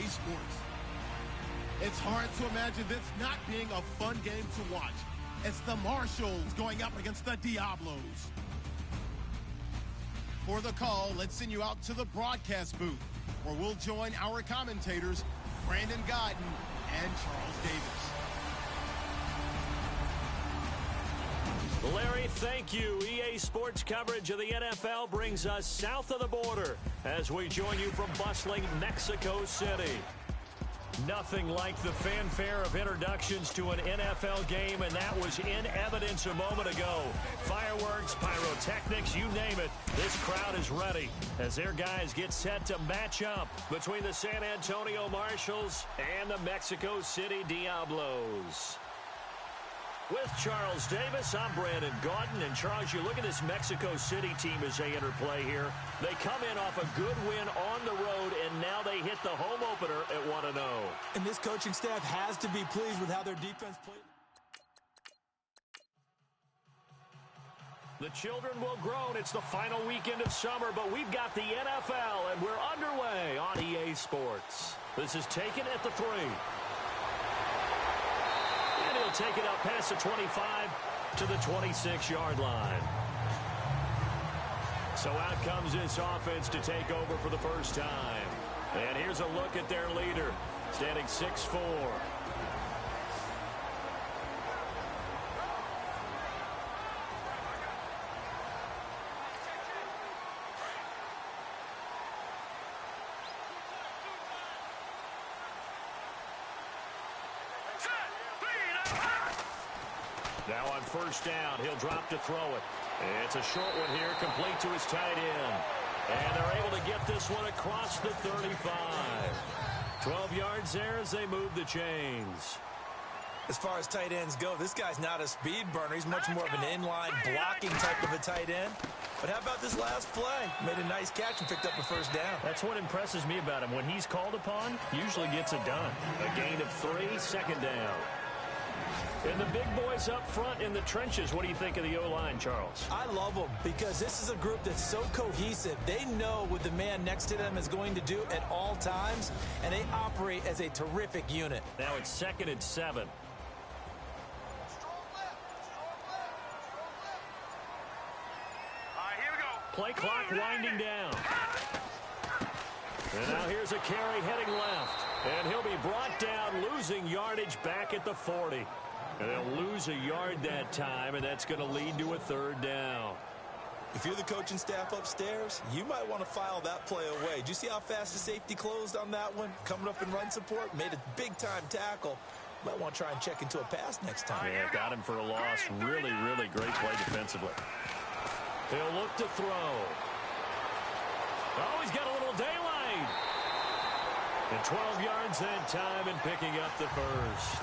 EA Sports. It's hard to imagine this not being a fun game to watch. It's the Marshals going up against the Diablos. For the call, let's send you out to the broadcast booth, where we'll join our commentators, Brandon Godden and Charles Davis. Larry, thank you. EA Sports coverage of the NFL brings us south of the border as we join you from bustling Mexico City. Nothing like the fanfare of introductions to an NFL game, and that was in evidence a moment ago. Fireworks, pyrotechnics, you name it. This crowd is ready as their guys get set to match up between the San Antonio Marshals and the Mexico City Diablos. With Charles Davis, I'm Brandon Gaudin. And Charles, you look at this Mexico City team as they enter play here. They come in off a good win on the road, and now they hit the home opener at 1-0. And this coaching staff has to be pleased with how their defense played. The children will groan. It's the final weekend of summer, but we've got the NFL, and we're underway on EA Sports. This is taken at the 3. And he'll take it up past the 25 to the 26-yard line. So out comes this offense to take over for the first time. And here's a look at their leader, standing 6'4". Now on first down, he'll drop to throw it. It's a short one here, complete to his tight end. And they're able to get this one across the 35. 12 yards there as they move the chains. As far as tight ends go, this guy's not a speed burner. He's much more of an inline blocking type of a tight end. But how about this last play? Made a nice catch and picked up a first down. That's what impresses me about him. When he's called upon, usually gets it done. A gain of 3, second down. And the big boys up front in the trenches, what do you think of the O-line, Charles? I love them because this is a group that's so cohesive. They know what the man next to them is going to do at all times, and they operate as a terrific unit. Now it's 2nd and 7. Here we go. Play clock winding down. And now here's a carry heading left. And he'll be brought down, losing yardage back at the 40. And they'll lose a yard that time, and that's going to lead to a 3rd down. If you're the coaching staff upstairs, you might want to file that play away. Did you see how fast the safety closed on that one? Coming up in run support, made a big-time tackle. Might want to try and check into a pass next time. Yeah, got him for a loss. Really, really great play defensively. He'll look to throw. Oh, he's got a little daylight. And 12 yards that time and picking up the first.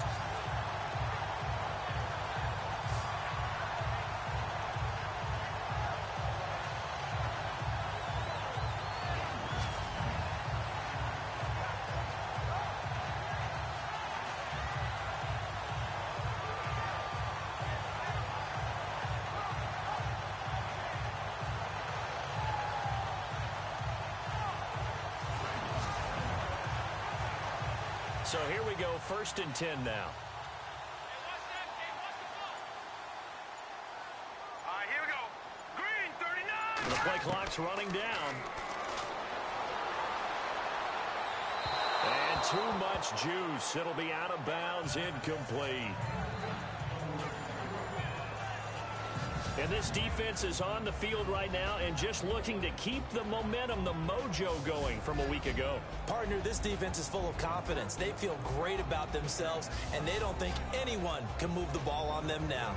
So here we go, 1st and 10 now. Here we go. Green, 39. The play clock's running down. And too much juice. It'll be out of bounds, incomplete. And this defense is on the field right now and just looking to keep the momentum, the mojo going from a week ago. Partner, this defense is full of confidence. They feel great about themselves, and they don't think anyone can move the ball on them now.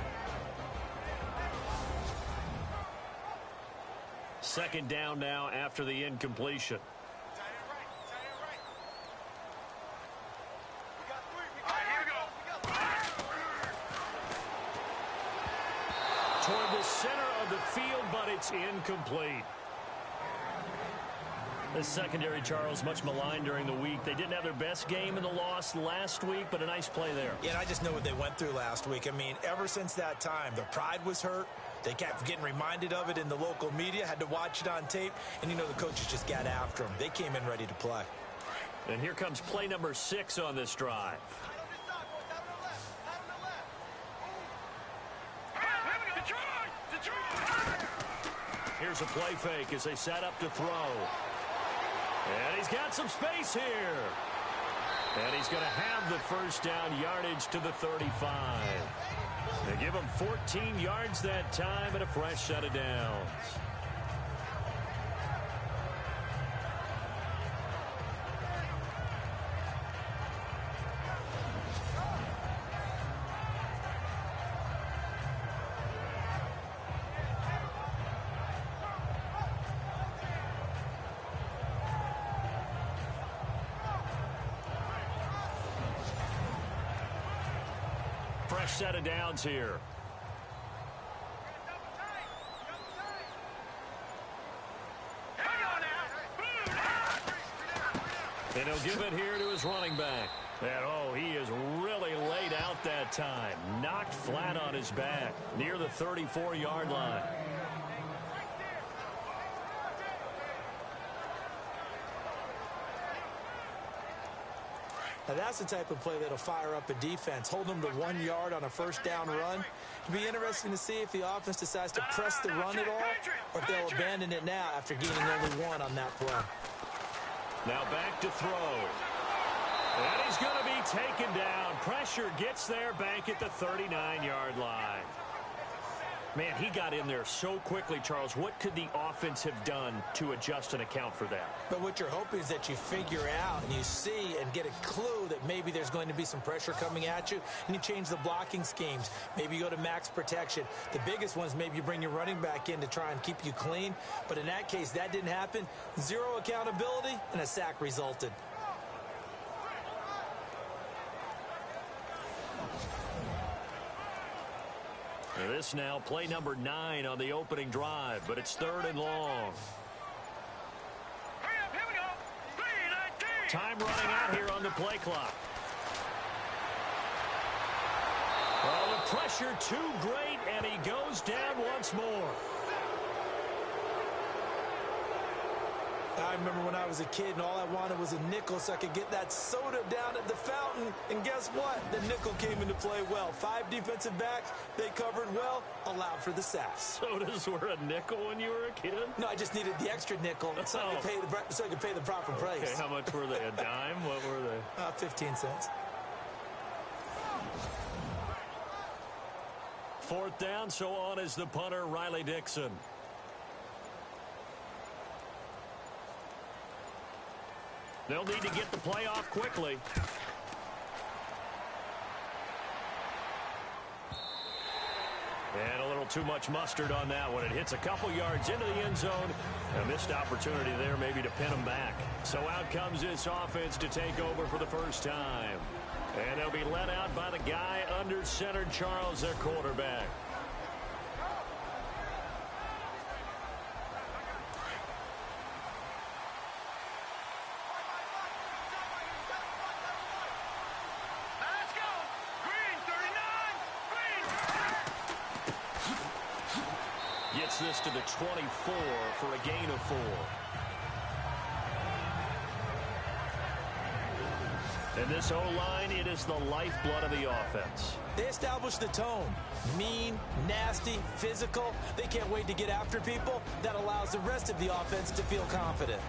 2nd down now after the incompletion. Toward the center of the field, but it's incomplete. The secondary, Charles, much maligned during the week. They didn't have their best game in the loss last week, but a nice play there. Yeah, and I just know what they went through last week. I mean, ever since that time, their pride was hurt. They kept getting reminded of it in the local media, had to watch it on tape, and you know the coaches just got after them. They came in ready to play. And here comes play number 6 on this drive. Here's a play fake as they set up to throw. And he's got some space here. And he's going to have the first down, yardage to the 35. They give him 14 yards that time and a fresh set of downs. Fresh set of downs here. And he'll give it here to his running back. And, oh, he is really laid out that time. Knocked flat on his back near the 34-yard line. Now that's the type of play that'll fire up a defense. Hold them to 1 yard on a first down run. It'll be interesting to see if the offense decides to press the run at all or if they'll abandon it now after gaining only 1 on that play. Now back to throw. And he's going to be taken down. Pressure gets there back at the 39-yard line. Man, he got in there so quickly, Charles. What could the offense have done to adjust and account for that? But what you're hoping is that you figure out and you see and get a clue that maybe there's going to be some pressure coming at you, and you change the blocking schemes. Maybe you go to max protection. The biggest ones, maybe you bring your running back in to try and keep you clean. But in that case, that didn't happen. 0 accountability, and a sack resulted. This now play number 9 on the opening drive, but it's 3rd and long. Time running out here on the play clock. Well, the pressure too great, and he goes down once more. I remember when I was a kid and all I wanted was a nickel so I could get that soda down at the fountain. And guess what? The nickel came into play well. 5 defensive backs, they covered well, allowed for the sacks. Sodas were a nickel when you were a kid? No, I just needed the extra nickel so I could pay the proper price. Okay, how much were they? A dime? What were they? 15 cents. 4th down, so on is the punter, Riley Dixon. They'll need to get the play off quickly. And a little too much mustard on that one. It hits a couple yards into the end zone. A missed opportunity there maybe to pin them back. So out comes this offense to take over for the first time. And they'll be led out by the guy under center, Charles, their quarterback. Gets this to the 24 for a gain of 4. And this O-line, it is the lifeblood of the offense. They establish the tone. Mean, nasty, physical. They can't wait to get after people. That allows the rest of the offense to feel confident.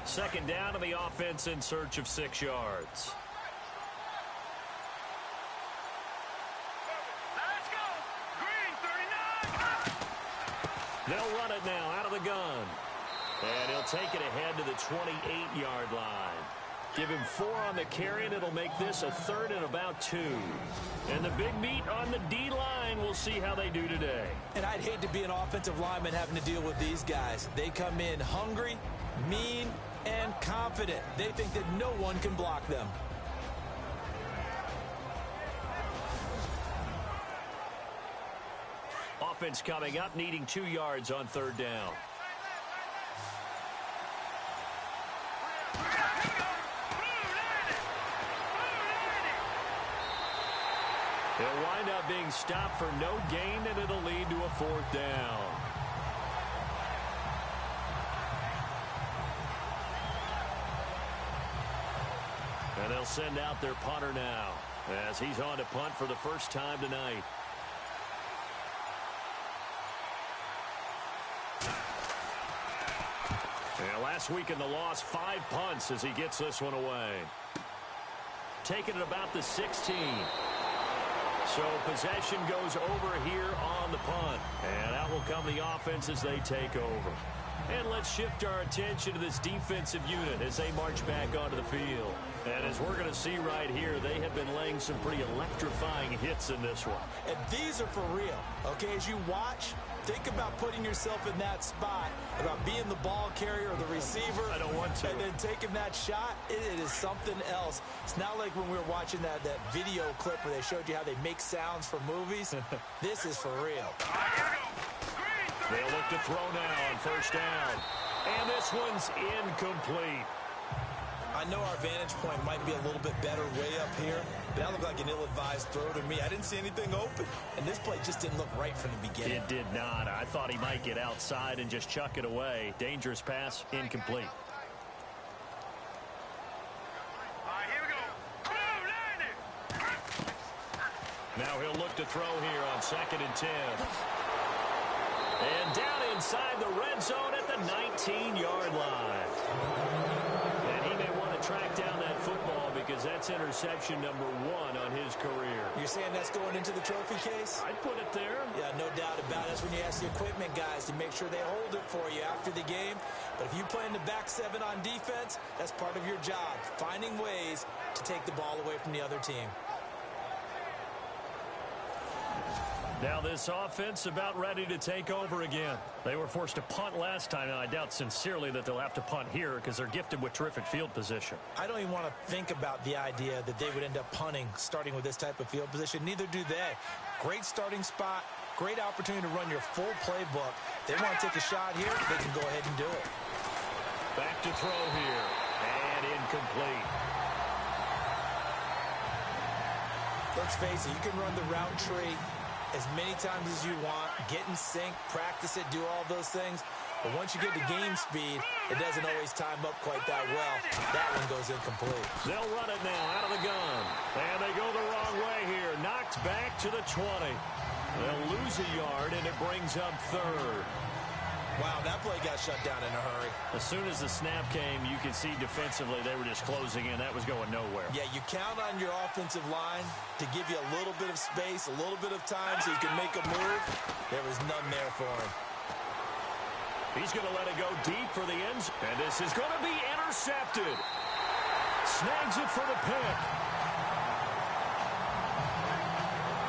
2nd down to the offense in search of 6 yards. They'll run it now out of the gun. And he'll take it ahead to the 28-yard line. Give him 4 on the carry, and it'll make this a 3rd and about 2. And the big meat on the D-line, we'll see how they do today. And I'd hate to be an offensive lineman having to deal with these guys. They come in hungry, mean, and confident. They think that no one can block them. Offense coming up, needing 2 yards on 3rd down. They'll wind up being stopped for no gain, and it'll lead to a 4th down. They'll send out their punter now as he's on to punt for the first time tonight. And last week in the loss, 5 punts as he gets this one away. Taking it about the 16. So possession goes over here on the punt. And out will come the offense as they take over. And let's shift our attention to this defensive unit as they march back onto the field. And as we're going to see right here, they have been laying some pretty electrifying hits in this one. And these are for real. Okay, as you watch, think about putting yourself in that spot, about being the ball carrier or the receiver. I don't want to. And then taking that shot, it is something else. It's not like when we were watching that video clip where they showed you how they make sounds for movies. This is for real. They'll look to throw now on first down. And this one's incomplete. I know our vantage point might be a little bit better way up here, but that looked like an ill-advised throw to me. I didn't see anything open, and this play just didn't look right from the beginning. It did not. I thought he might get outside and just chuck it away. Dangerous pass, incomplete. Here we go. Now he'll look to throw here on 2nd and 10. And down inside the red zone at the 19-yard line. And he may want to track down that football because that's interception number 1 on his career. You're saying that's going into the trophy case? I'd put it there. Yeah, no doubt about it. That's when you ask the equipment guys to make sure they hold it for you after the game. But if you play in the back 7 on defense, that's part of your job, finding ways to take the ball away from the other team. Now this offense about ready to take over again. They were forced to punt last time, and I doubt sincerely that they'll have to punt here because they're gifted with terrific field position. I don't even want to think about the idea that they would end up punting starting with this type of field position. Neither do they. Great starting spot, great opportunity to run your full playbook. They want to take a shot here, they can go ahead and do it. Back to throw here, and incomplete. Let's face it, you can run the route tree as many times as you want, get in sync, practice it, do all those things. But once you get to game speed, it doesn't always time up quite that well. That one goes incomplete. They'll run it now out of the gun. And they go the wrong way here. Knocked back to the 20. They'll lose a yard, and it brings up 3rd. Wow, that play got shut down in a hurry. As soon as the snap came, you could see defensively they were just closing in. That was going nowhere. Yeah, you count on your offensive line to give you a little bit of space, a little bit of time so you can make a move. There was none there for him. He's going to let it go deep for the end zone. And this is going to be intercepted. Snags it for the pick.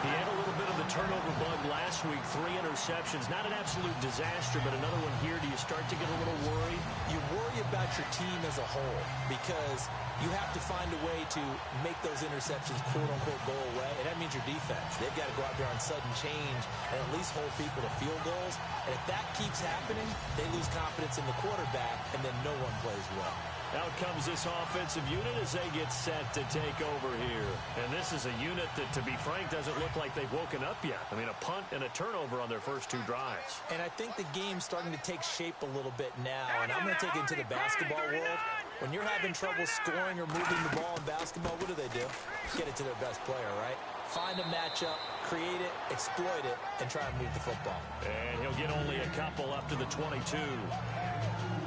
He had a little bit of the turnover bug last week. 3 interceptions. Not an absolute disaster, but another one here. Do you start to get a little worried? You worry about your team as a whole because you have to find a way to make those interceptions, quote-unquote, go away. And that means your defense. They've got to go out there on sudden change and at least hold people to field goals. And if that keeps happening, they lose confidence in the quarterback, and then no one plays well. Out comes this offensive unit as they get set to take over here. And this is a unit that, to be frank, doesn't look like they've woken up yet. I mean, a punt and a turnover on their first 2 drives. And I think the game's starting to take shape a little bit now. And I'm going to take it into the basketball world. When you're having trouble scoring or moving the ball in basketball, what do? Get it to their best player, right? Find a matchup, create it, exploit it, and try and move the football. And he'll get only a couple up to the 22.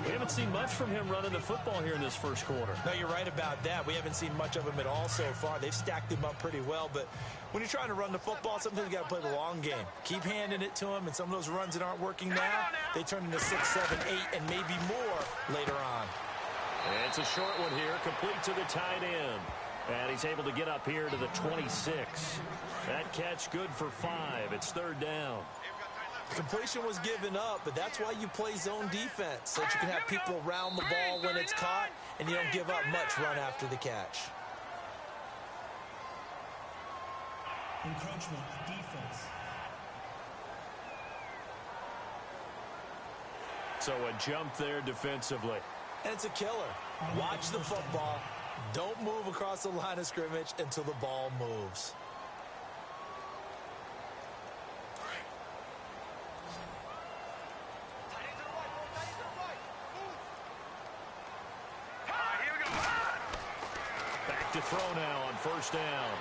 We haven't seen much from him running the football here in this first quarter. No, you're right about that. We haven't seen much of him at all so far. They've stacked him up pretty well, but when you're trying to run the football, sometimes you got to play the long game. Keep handing it to him, and some of those runs that aren't working now, they turn into 6, 7, 8, and maybe more later on. And it's a short one here, complete to the tight end. And he's able to get up here to the 26. That catch good for 5. It's 3rd down. Completion was given up, but that's why you play zone defense, so that you can have people around the ball when it's caught, and you don't give up much run after the catch. Encroachment defense. So a jump there defensively. And it's a killer. Watch the football. Don't move across the line of scrimmage until the ball moves. to throw now on first down.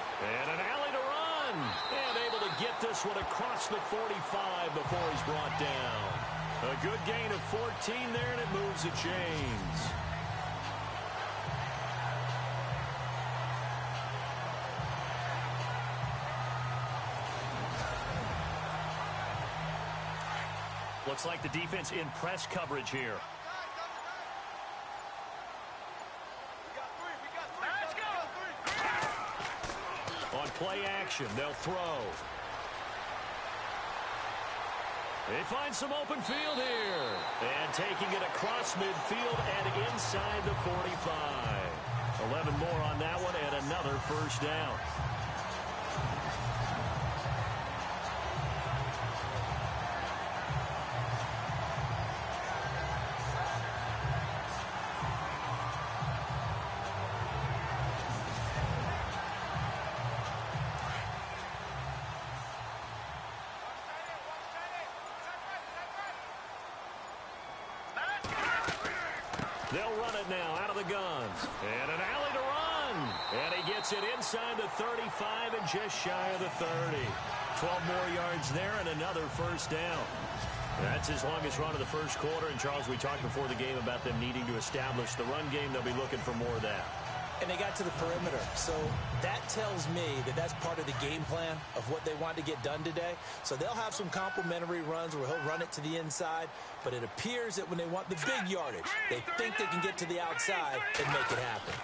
And an alley to run. And able to get this one across the 45 before he's brought down. A good gain of 14 there, and it moves the chains. Looks like the defense in press coverage here. On play action, they'll throw. They find some open field here. And taking it across midfield and inside the 45. 11 more on that one and another first down. They'll run it now out of the guns. And an alley to run. And he gets it inside the 35 and just shy of the 30. 12 more yards there and another first down. That's his longest run of the first quarter. And, Charles, we talked before the game about them needing to establish the run game. They'll be looking for more of that. And they got to the perimeter. So that tells me that that's part of the game plan of what they want to get done today. So they'll have some complimentary runs where he'll run it to the inside. But it appears that when they want the big yardage, they think they can get to the outside and make it happen.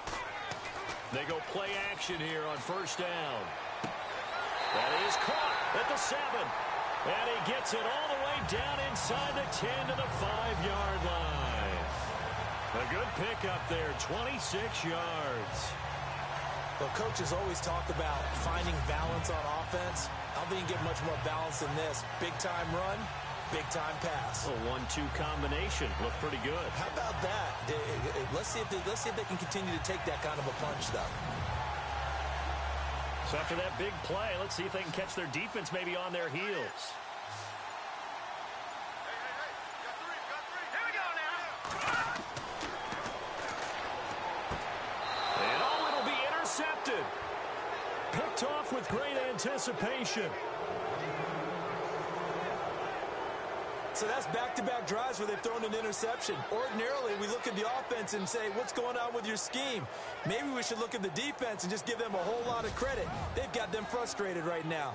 They go play action here on first down. That is caught at the 7. And he gets it all the way down inside the 10 to the 5-yard line. A good pickup there, 26 yards. Well, coaches always talk about finding balance on offense. I don't think you get much more balance than this. Big-time run, big-time pass. A 1-2 combination. Looked pretty good. How about that? Let's see if they can continue to take that kind of a punch, though. So after that big play, let's see if they can catch their defense maybe on their heels. Picked off with great anticipation. So that's back-to-back drives where they've thrown an interception. Ordinarily, we look at the offense and say, what's going on with your scheme? Maybe we should look at the defense and just give them a whole lot of credit. They've got them frustrated right now.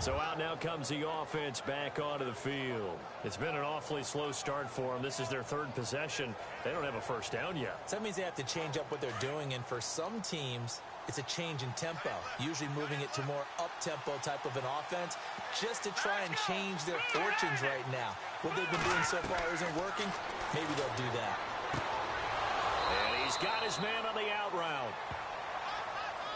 So out now comes the offense back onto the field. It's been an awfully slow start for them. This is their third possession. They don't have a first down yet. So that means they have to change up what they're doing, and for some teams, it's a change in tempo, usually moving it to more up-tempo type of an offense just to try and change their fortunes right now. What they've been doing so far isn't working. Maybe they'll do that. And he's got his man on the out route.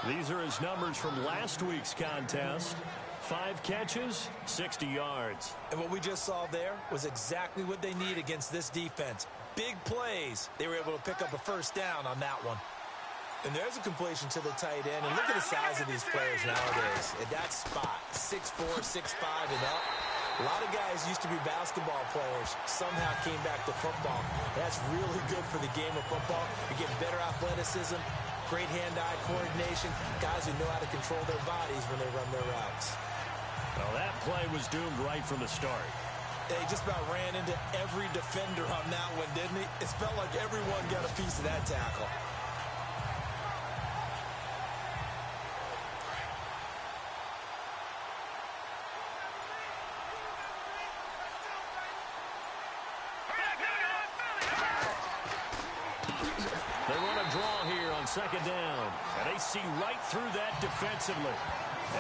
These are his numbers from last week's contest. 5 catches, 60 yards. And what we just saw there was exactly what they need against this defense. Big plays. They were able to pick up a first down on that one. And there's a completion to the tight end. And look at the size of these players nowadays. At that spot, 6'4", 6'5", and up. A lot of guys used to be basketball players. Somehow came back to football. That's really good for the game of football. You're getting better athleticism, great hand-eye coordination, guys who know how to control their bodies when they run their routes. Well, that play was doomed right from the start. They just about ran into every defender on that one, didn't he? It felt like everyone got a piece of that tackle. They run a draw here on second down, and they see right through that defensively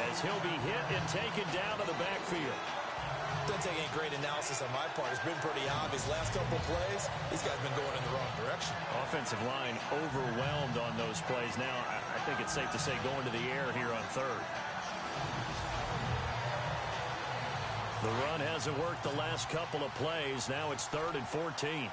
as he'll be hit and taken down to the backfield. Doesn't take any great analysis on my part. It's been pretty obvious. Last couple of plays, these guys have been going in the wrong direction. Offensive line overwhelmed on those plays. Now, I think it's safe to say going to the air here on third. The run hasn't worked the last couple of plays. Now it's 3rd and 14.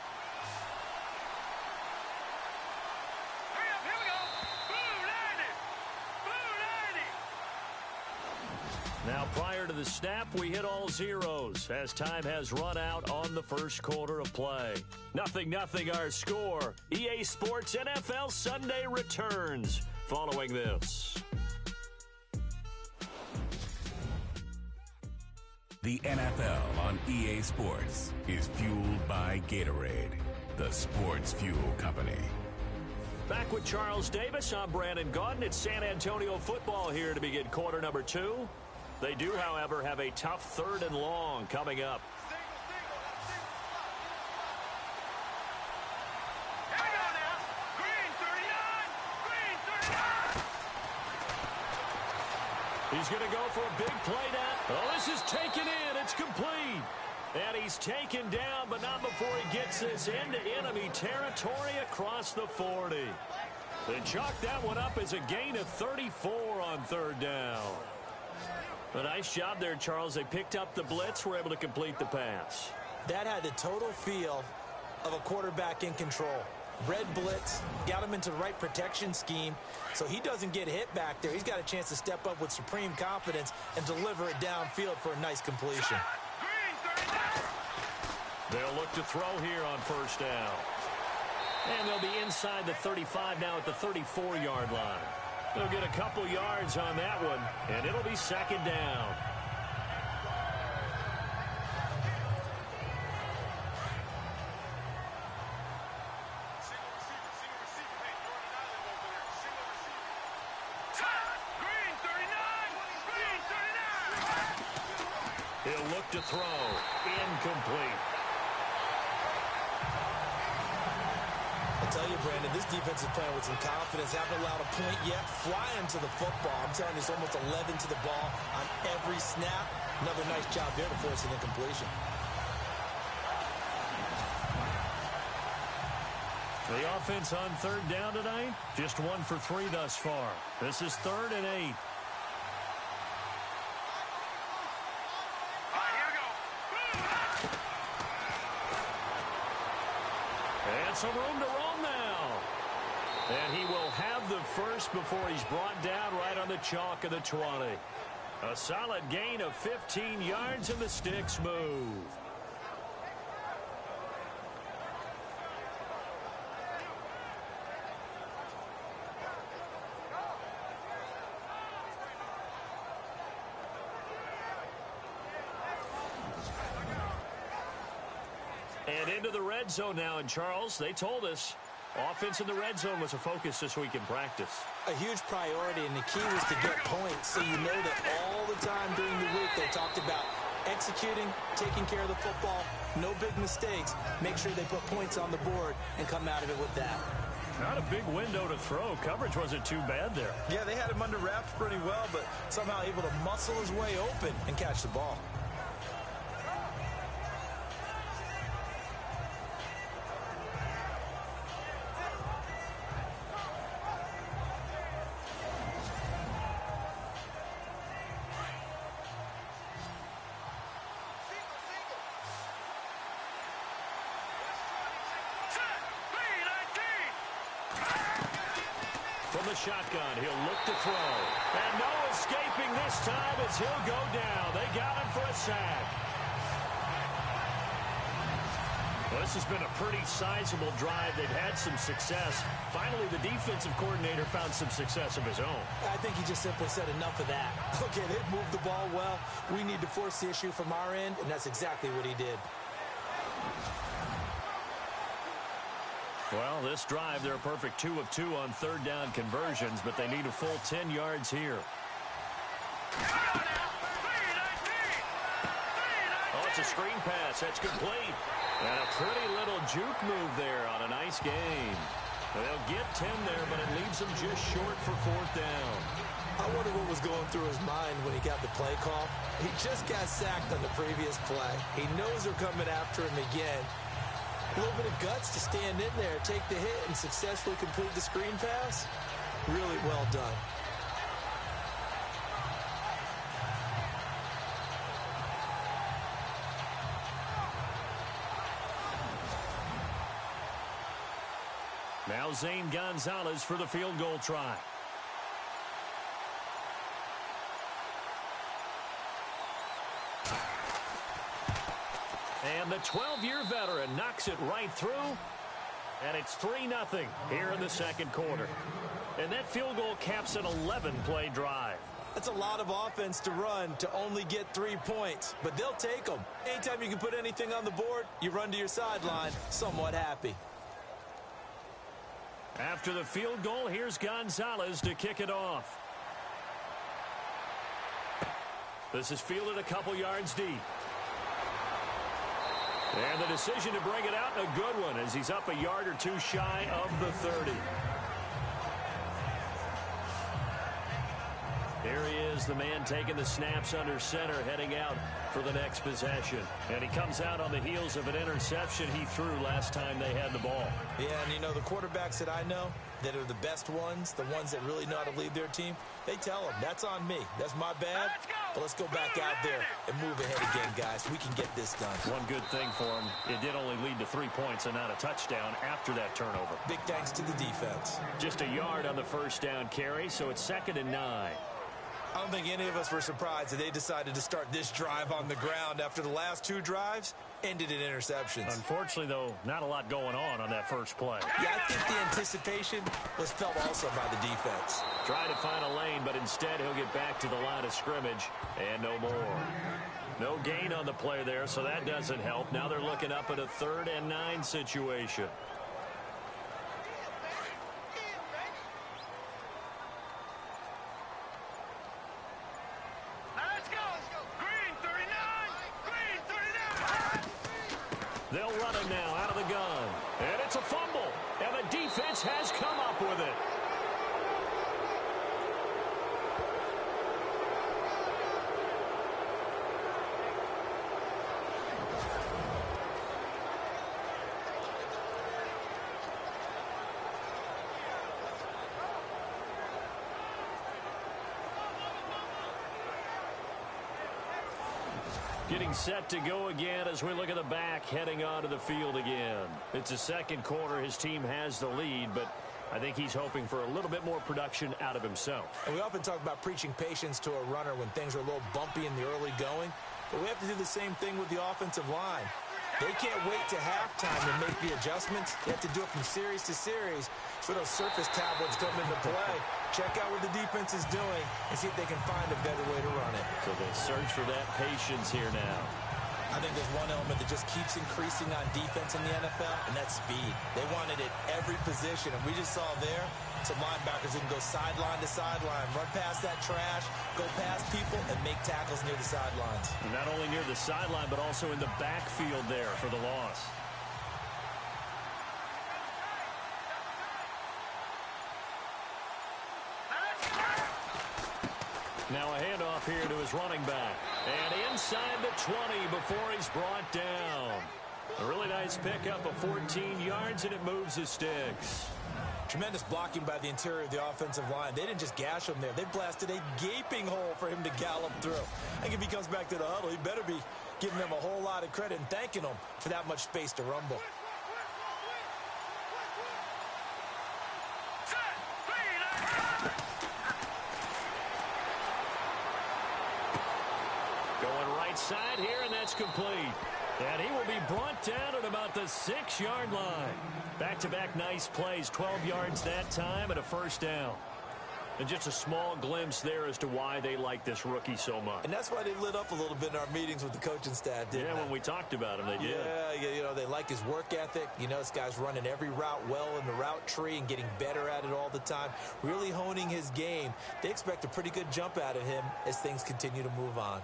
Now Prior to the snap, we hit all zeros as time has run out on the first quarter of play. 0-0 our score. EA Sports NFL Sunday returns following this. The NFL on EA Sports is fueled by Gatorade, the sports fuel company. Back with Charles Davis, I'm Brandon Gaudin. It's San Antonio football here to begin quarter number 2. They do, however, have a tough 3rd and long coming up. Here we go now. Green 39. Green 39. He's going to go for a big play now. Oh, this is taken in. It's complete. And he's taken down, but not before he gets this into enemy territory across the 40. They chalk that one up as a gain of 34 on 3rd down. A nice job there, Charles. They picked up the blitz, were able to complete the pass. That had the total feel of a quarterback in control. Red blitz, got him into the right protection scheme, so he doesn't get hit back there. He's got a chance to step up with supreme confidence and deliver it downfield for a nice completion. They'll look to throw here on 1st down. And they'll be inside the 35 now at the 34-yard line. They'll get a couple yards on that one, and it'll be 2nd down. He'll look to throw. Incomplete. I'll tell you, Brandon, this defense is playing with some confidence. Haven't allowed a point yet. Flying to the football. I'm telling you, it's almost 11 to the ball on every snap. Another nice job there to force an incompletion. The offense on 3rd down tonight, just 1 for 3 thus far. This is 3rd and 8. And some room to roam now. And he will have the first before he's brought down right on the chalk of the 20. A solid gain of 15 yards and the sticks move. And into the red zone now. And Charles, they told us offense in the red zone was a focus this week in practice. A huge priority, and the key was to get points. So you know that all the time during the week they talked about executing, taking care of the football, no big mistakes. Make sure they put points on the board and come out of it with that. Not a big window to throw. Coverage wasn't too bad there. Yeah, they had him under wraps pretty well, but somehow able to muscle his way open and catch the ball. From the shotgun, he'll look to throw. And no escaping this time as he'll go down. They got him for a sack. Well, this has been a pretty sizable drive. They've had some success. Finally, the defensive coordinator found some success of his own. I think he just simply said enough of that. Okay, they've moved the ball well. We need to force the issue from our end, and that's exactly what he did. Well, this drive, they're a perfect 2 of 2 on 3rd down conversions, but they need a full 10 yards here. Oh, it's a screen pass. That's complete. And a pretty little juke move there on a nice gain. They'll get 10 there, but it leaves them just short for 4th down. I wonder what was going through his mind when he got the play call. He just got sacked on the previous play. He knows they're coming after him again. A little bit of guts to stand in there, take the hit, and successfully complete the screen pass. Really well done. Now Zane Gonzalez for the field goal try. And the 12-year veteran knocks it right through. And it's 3-0 here in the second quarter. And that field goal caps an 11-play drive. That's a lot of offense to run to only get 3 points, but they'll take them. Anytime you can put anything on the board, you run to your sideline somewhat happy. After the field goal, here's Gonzalez to kick it off. This is fielded a couple yards deep. And the decision to bring it out, a good one, as he's up a yard or two shy of the 30. Here he is, the man taking the snaps under center, heading out for the next possession. And he comes out on the heels of an interception he threw last time they had the ball. Yeah, and you know, the quarterbacks that I know that are the best ones, the ones that really know how to lead their team, they tell them, that's on me. That's my bad. But let's go back out there and move ahead again, guys. We can get this done. One good thing for him, it did only lead to 3 points and not a touchdown after that turnover. Big thanks to the defense. Just a yard on the first down carry, so it's 2nd and 9. I don't think any of us were surprised that they decided to start this drive on the ground after the last 2 drives ended in interceptions. Unfortunately, though, not a lot going on that first play. Yeah, I think the anticipation was felt also by the defense. Try to find a lane, but instead he'll get back to the line of scrimmage and no more. No gain on the play there, so that doesn't help. Now they're looking up at a 3rd and 9 situation. They'll run it now out of the gun. And it's a fumble. And the defense has come up with it. Getting set to go again as we look at the back heading onto the field again. It's the second quarter. His team has the lead, but I think he's hoping for a little bit more production out of himself. And we often talk about preaching patience to a runner when things are a little bumpy in the early going, but we have to do the same thing with the offensive line. They can't wait to halftime to make the adjustments. They have to do it from series to series so those surface tablets come into play. Check out what the defense is doing and see if they can find a better way to run it. So they search for that patience here now. I think there's one element that just keeps increasing on defense in the NFL, and that's speed. They want it at every position, and we just saw there some linebackers that can go sideline to sideline, run past that trash, go past people, and make tackles near the sidelines. Not only near the sideline, but also in the backfield there for the loss. Now a handoff here to his running back. And inside the 20 before he's brought down. A really nice pickup of 14 yards, and it moves his sticks. Tremendous blocking by the interior of the offensive line. They didn't just gash him there. They blasted a gaping hole for him to gallop through. I think if he comes back to the huddle, he better be giving them a whole lot of credit and thanking them for that much space to rumble. Going right side here, and that's complete. And he will be brought down at about the 6-yard line. Back-to-back nice plays, 12 yards that time and a first down. And just a small glimpse there as to why they like this rookie so much. And that's why they lit up a little bit in our meetings with the coaching staff, didn't they? Yeah, when we talked about him, they did. Yeah, you know, they like his work ethic. You know, this guy's running every route well in the route tree and getting better at it all the time, really honing his game. They expect a pretty good jump out of him as things continue to move on.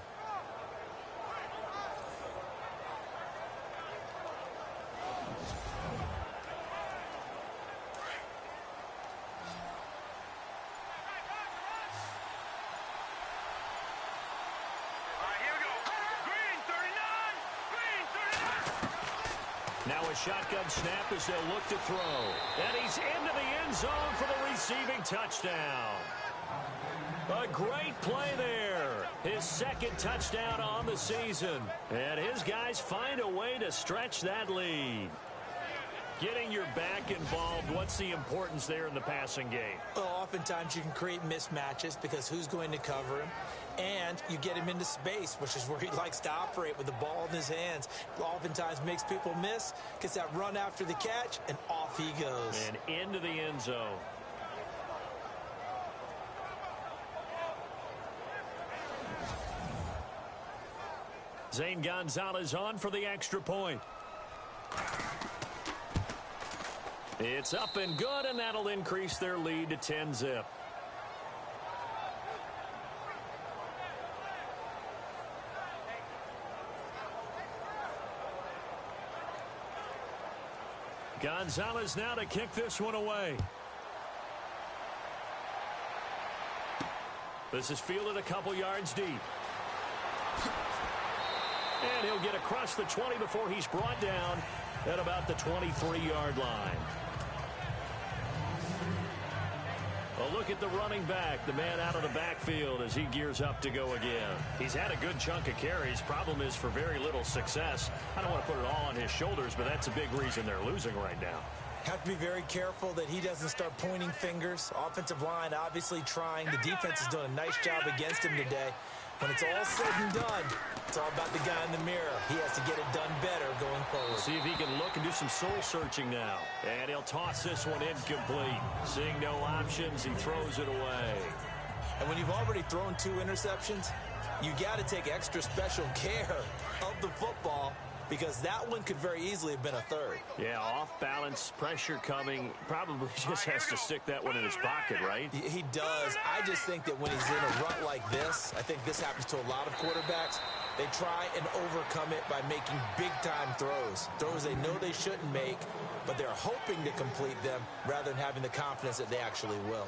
Now a shotgun snap as they'll look to throw. And he's into the end zone for the receiving touchdown. A great play there. His second touchdown on the season. And his guys find a way to stretch that lead. Getting your back involved, what's the importance there in the passing game? Well, oftentimes you can create mismatches because who's going to cover him? And you get him into space, which is where he likes to operate with the ball in his hands. Oftentimes makes people miss, gets that run after the catch, and off he goes. And into the end zone. Zane Gonzalez on for the extra point. It's up and good, and that'll increase their lead to 10-zip. Gonzalez now to kick this one away. This is fielded a couple yards deep. And he'll get across the 20 before he's brought down at about the 23-yard line. A look at the running back, the man out of the backfield as he gears up to go again. He's had a good chunk of carries. Problem is for very little success. I don't want to put it all on his shoulders, but that's a big reason they're losing right now. Have to be very careful that he doesn't start pointing fingers. Offensive line obviously trying. The defense is doing a nice job against him today. When it's all said and done, it's all about the guy in the mirror. He has to get it done better going forward. See if he can look and do some soul searching now. And he'll toss this one incomplete. Seeing no options, he throws it away. And when you've already thrown 2 interceptions, you got to take extra special care of the football, because that one could very easily have been a 3rd. Yeah, off balance, pressure coming. Probably just has to stick that one in his pocket, right? He does. I just think that when he's in a rut like this, I think this happens to a lot of quarterbacks, they try and overcome it by making big-time throws. Throws they know they shouldn't make, but they're hoping to complete them rather than having the confidence that they actually will.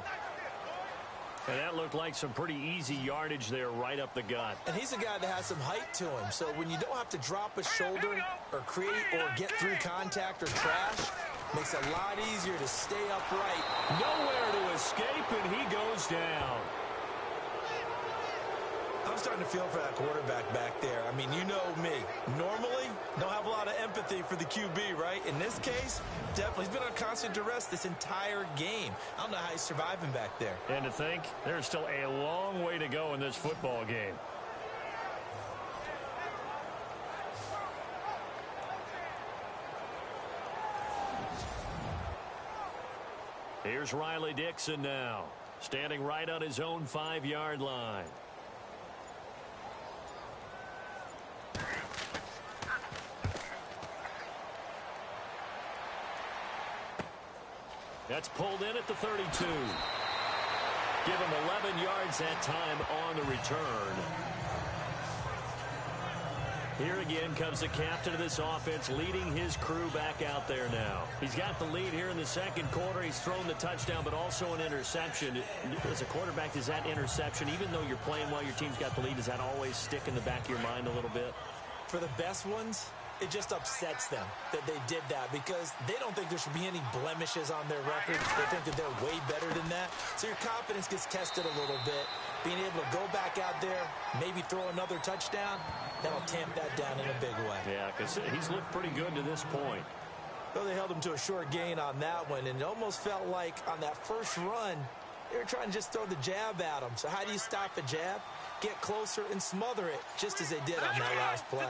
And that looked like some pretty easy yardage there right up the gut. And he's a guy that has some height to him. So when you don't have to drop a shoulder or create or get through contact or trash, makes it a lot easier to stay upright. Nowhere to escape, and he goes down. I'm starting to feel for that quarterback back there. I mean, you know me. Normally, don't have a lot of empathy for the QB, right? In this case, definitely. He's been on constant duress this entire game. I don't know how he's surviving back there. And to think, there's still a long way to go in this football game. Here's Riley Dixon now, standing right on his own 5-yard line. That's pulled in at the 32. Give him 11 yards that time on the return. Here again comes the captain of this offense, leading his crew back out there now. He's got the lead here in the second quarter. He's thrown the touchdown, but also an interception. As a quarterback, does that interception, even though you're playing while your team's got the lead, does that always stick in the back of your mind a little bit? For the best ones, it just upsets them that they did that, because they don't think there should be any blemishes on their record. They think that they're way better than that. So your confidence gets tested a little bit. Being able to go back out there, maybe throw another touchdown, that'll tamp that down in a big way. Yeah, because he's looked pretty good to this point. Though they held him to a short gain on that one, and it almost felt like on that first run, they were trying to just throw the jab at him. So how do you stop a jab? Get closer and smother it, just as they did on that last play.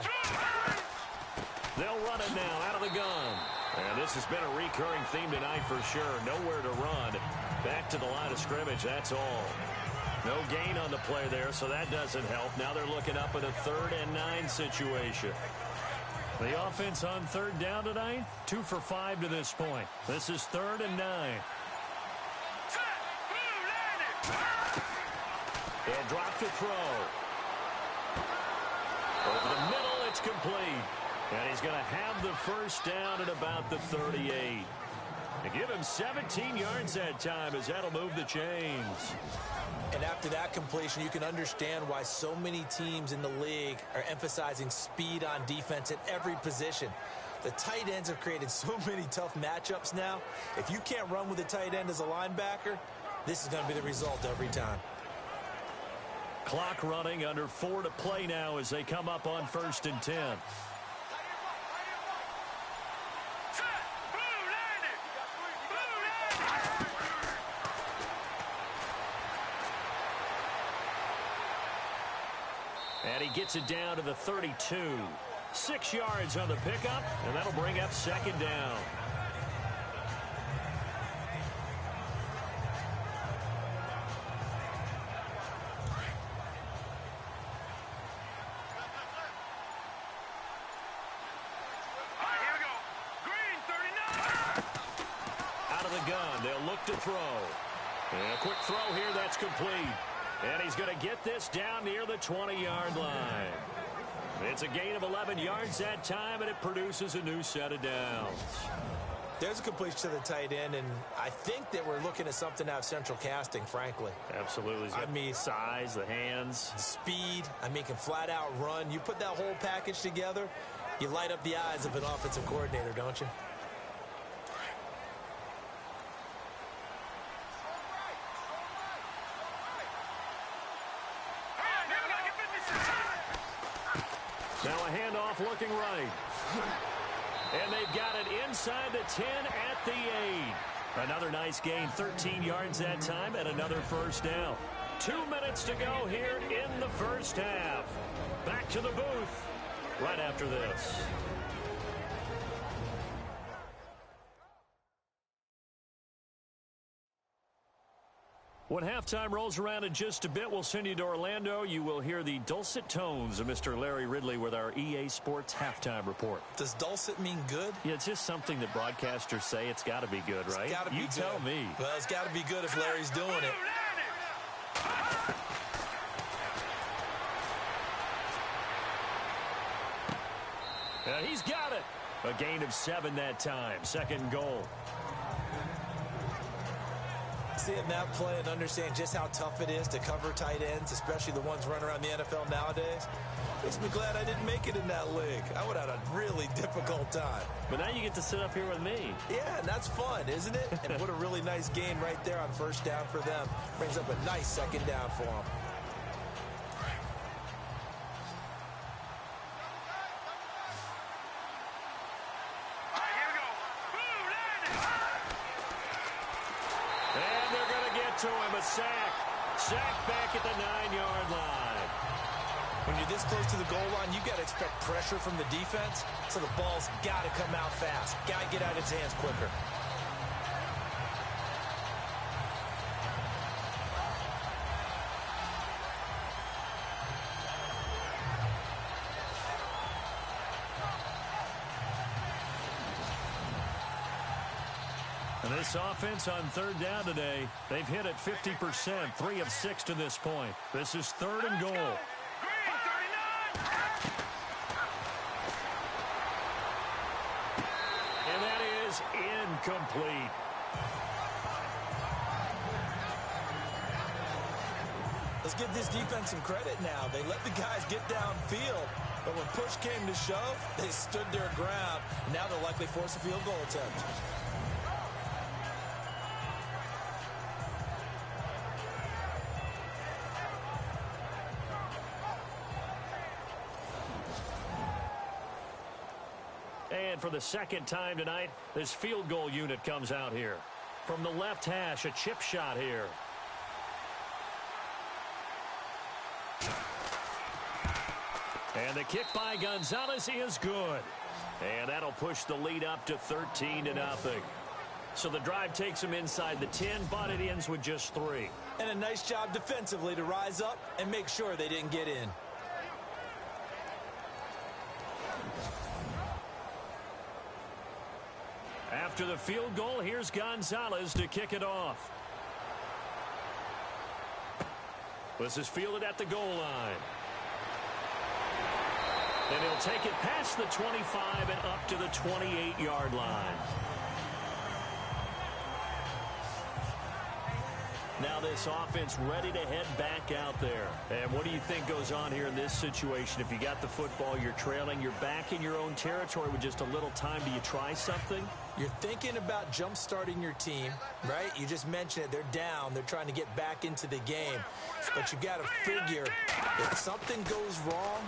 They'll run it now out of the gun. And this has been a recurring theme tonight for sure. Nowhere to run. Back to the line of scrimmage, that's all. No gain on the play there, so that doesn't help. Now they're looking up at a 3rd and 9 situation. The offense on 3rd down tonight, 2 for 5 to this point. This is 3rd and 9. They'll drop to throw. Over the middle, it's complete. And he's going to have the first down at about the 38. They give him 17 yards that time, as that'll move the chains. And after that completion, you can understand why so many teams in the league are emphasizing speed on defense at every position. The tight ends have created so many tough matchups now. If you can't run with a tight end as a linebacker, this is going to be the result every time. Clock running, under 4 to play now as they come up on 1st and 10. And he gets it down to the 32. 6 yards on the pickup, and that'll bring up second down. They'll look to throw. And a quick throw here, that's complete. And he's going to get this down near the 20-yard line. It's a gain of 11 yards that time, and it produces a new set of downs. There's a completion to the tight end, and I think that we're looking at something out of central casting, frankly. Absolutely. I mean, size, the hands. Speed. I mean, can flat out run. You put that whole package together, you light up the eyes of an offensive coordinator, don't you? Now a handoff looking right. And they've got it inside the 10 at the 8. Another nice gain, 13 yards that time, and another first down. 2 minutes to go here in the first half. Back to the booth right after this. When halftime rolls around in just a bit, we'll send you to Orlando. You will hear the dulcet tones of Mr. Larry Ridley with our EA Sports halftime report. Does dulcet mean good? Yeah, it's just something that broadcasters say. It's got to be good, right? It's got to be good. You tell me. Well, it's got to be good if Larry's doing it. And he's got it. A gain of 7 that time. Second goal. Seeing that play and understand just how tough it is to cover tight ends, especially the ones running around the NFL nowadays, makes me glad I didn't make it in that league. I would have had a really difficult time. But now you get to sit up here with me. Yeah, and that's fun, isn't it? And what a really nice gain right there on first down for them. Brings up a nice second down for them. To him, a sack. Sack back at the 9-yard line. When you're this close to the goal line, you got to expect pressure from the defense, so the ball's got to come out fast. Got to get out of its hands quicker. And this offense on third down today, they've hit it 50%, 3 of 6 to this point. This is 3rd and goal. And that is incomplete. Let's give this defense some credit now. They let the guys get downfield, but when push came to shove, they stood their ground. Now they'll likely force a field goal attempt. And for the second time tonight, this field goal unit comes out here. From the left hash, a chip shot here. And the kick by Gonzalez is good. And that'll push the lead up to 13-0. So the drive takes them inside the 10, but it ends with just 3. And a nice job defensively to rise up and make sure they didn't get in. After the field goal, here's Gonzalez to kick it off. This is fielded at the goal line. And he'll take it past the 25 and up to the 28-yard line. Now this offense ready to head back out there. And what do you think goes on here in this situation? If you got the football, you're trailing, you're back in your own territory with just a little time. Do you try something? You're thinking about jump-starting your team, right? You just mentioned it. They're down. They're trying to get back into the game. But you got to figure if something goes wrong,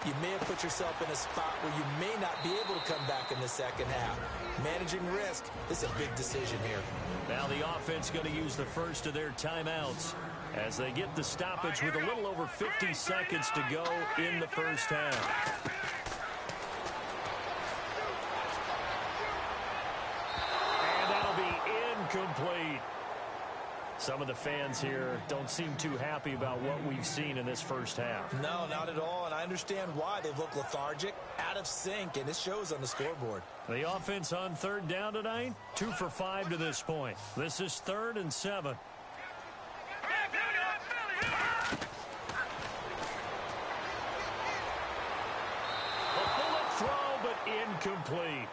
you may have put yourself in a spot where you may not be able to come back in the second half. Managing risk is a big decision here. Now the offense going to use the first of their timeouts. as they get the stoppage with a little over 50 seconds to go in the first half. And that'll be incomplete. Some of the fans here don't seem too happy about what we've seen in this first half. No, not at all, and I understand why. They look lethargic, out of sync, and it shows on the scoreboard. The offense on third down tonight, 2 for 5 to this point. This is 3rd and 7. A bullet throw, but incomplete.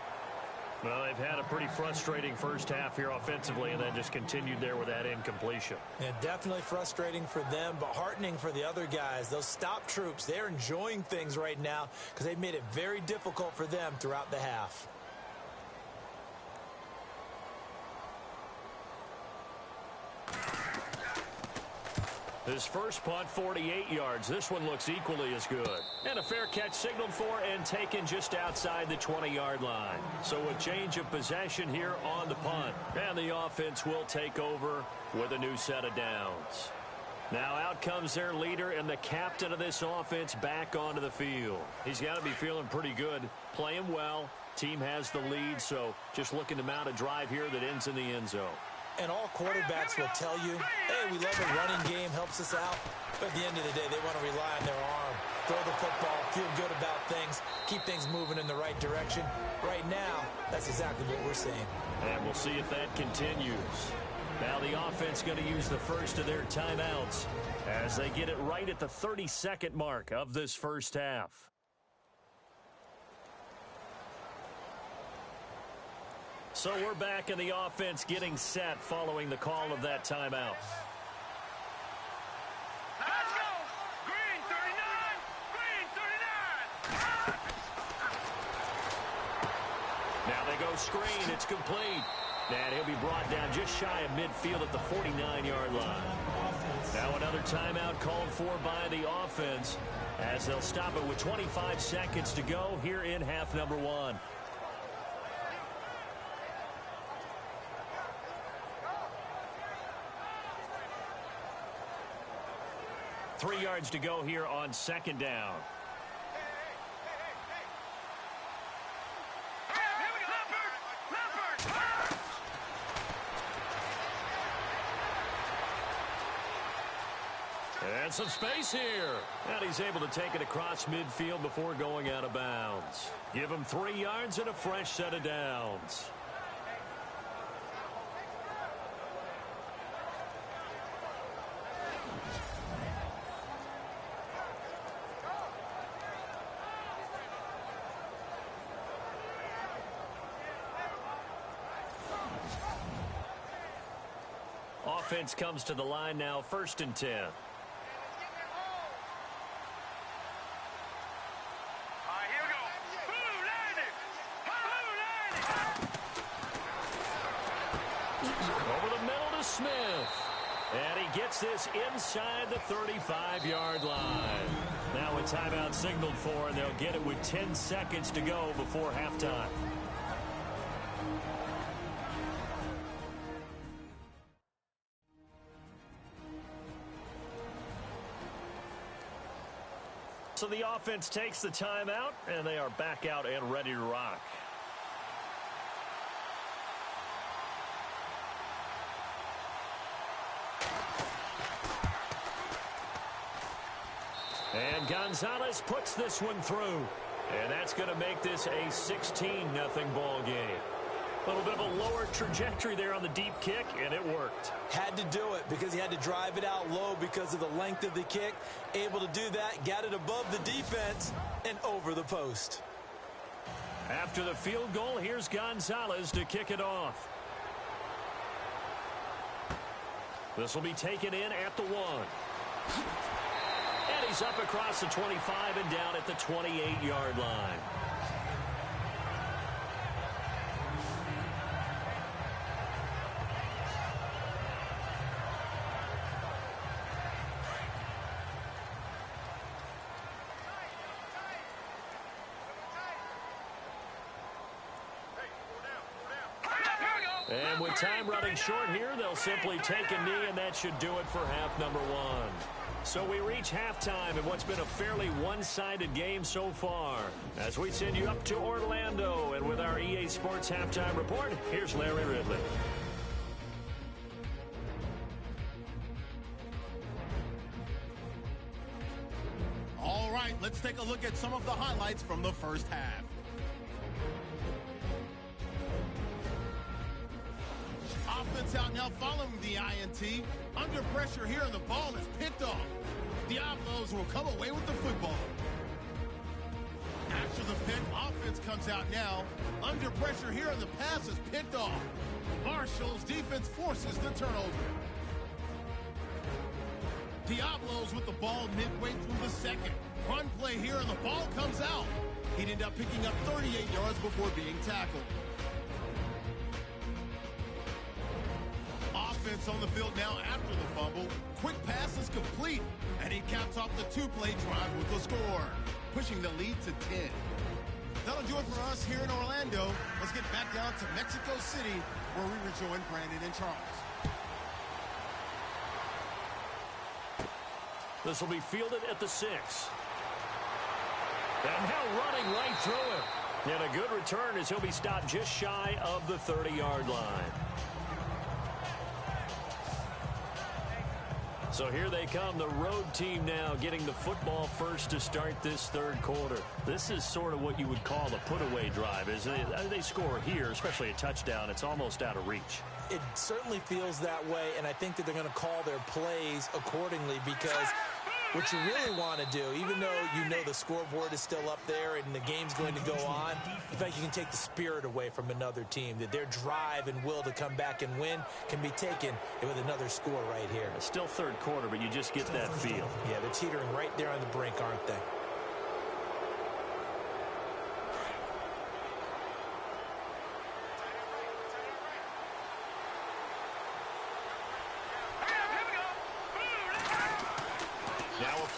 Well, they've had a pretty frustrating first half here offensively, and then just continued there with that incompletion. Yeah, definitely frustrating for them, but heartening for the other guys. Those stop troops, they're enjoying things right now because they've made it very difficult for them throughout the half. His first punt, 48 yards. This one looks equally as good. And a fair catch signaled for and taken just outside the 20-yard line. So a change of possession here on the punt. And the offense will take over with a new set of downs. Now out comes their leader and the captain of this offense back onto the field. He's got to be feeling pretty good, playing well. Team has the lead, so just looking to mount a drive here that ends in the end zone. And all quarterbacks will tell you, hey, we love a running game, helps us out. But at the end of the day, they want to rely on their arm. Throw the football, feel good about things, keep things moving in the right direction. Right now, that's exactly what we're seeing. And we'll see if that continues. Now the offense going to use the first of their timeouts as they get it right at the 32nd mark of this first half. So we're back in the offense getting set following the call of that timeout. Let's go! Green 39! Green 39! Now they go screen. It's complete. And he'll be brought down just shy of midfield at the 49-yard line. Now another timeout called for by the offense as they'll stop it with 25 seconds to go here in half number 1. Three yards to go here on second down. And some space here. And he's able to take it across midfield before going out of bounds. Give him 3 yards and a fresh set of downs. Offense comes to the line now, 1st and 10. Over the middle to Smith. And he gets this inside the 35-yard line. Now a timeout signaled for, and they'll get it with 10 seconds to go before halftime. So the offense takes the timeout, and they are back out and ready to rock. And Gonzalez puts this one through. And that's going to make this a 16-0 ball game. A little bit of a lower trajectory there on the deep kick, and it worked. Had to do it because he had to drive it out low because of the length of the kick. Able to do that, got it above the defense, and over the post. After the field goal, here's Gonzalez to kick it off. This will be taken in at the 1. And he's up across the 25 and down at the 28-yard line. And with time running short here, they'll simply take a knee, and that should do it for half number one. So we reach halftime in what's been a fairly one-sided game so far. As we send you up to Orlando, and with our EA Sports Halftime Report, here's Larry Ridley. All right, let's take a look at some of the highlights from the first half. Offense out now following the INT. Under pressure here, and the ball is picked off. Diablos will come away with the football. After the pick, offense comes out now. Under pressure here, and the pass is picked off. Marshall's defense forces the turnover. Diablos with the ball midway through the second. Run play here, and the ball comes out. He'd end up picking up 38 yards before being tackled. Offense on the field now after the fumble. Quick pass is complete, and he caps off the two-play drive with the score, pushing the lead to 10. That'll do it for us here in Orlando. Let's get back down to Mexico City, where we rejoin Brandon and Charles. This will be fielded at the 6. And now running right through it. And a good return as he'll be stopped just shy of the 30-yard line. So here they come, the road team now getting the football first to start this third quarter. This is sort of what you would call a put-away drive, isn't it? They score here, especially a touchdown. It's almost out of reach. It certainly feels that way, and I think that they're going to call their plays accordingly, because what you really want to do, even though you know the scoreboard is still up there and the game's going to go on, in fact, you can take the spirit away from another team, that their drive and will to come back and win can be taken with another score right here. It's still third quarter, but you just get that feel. Yeah, they're teetering right there on the brink, aren't they?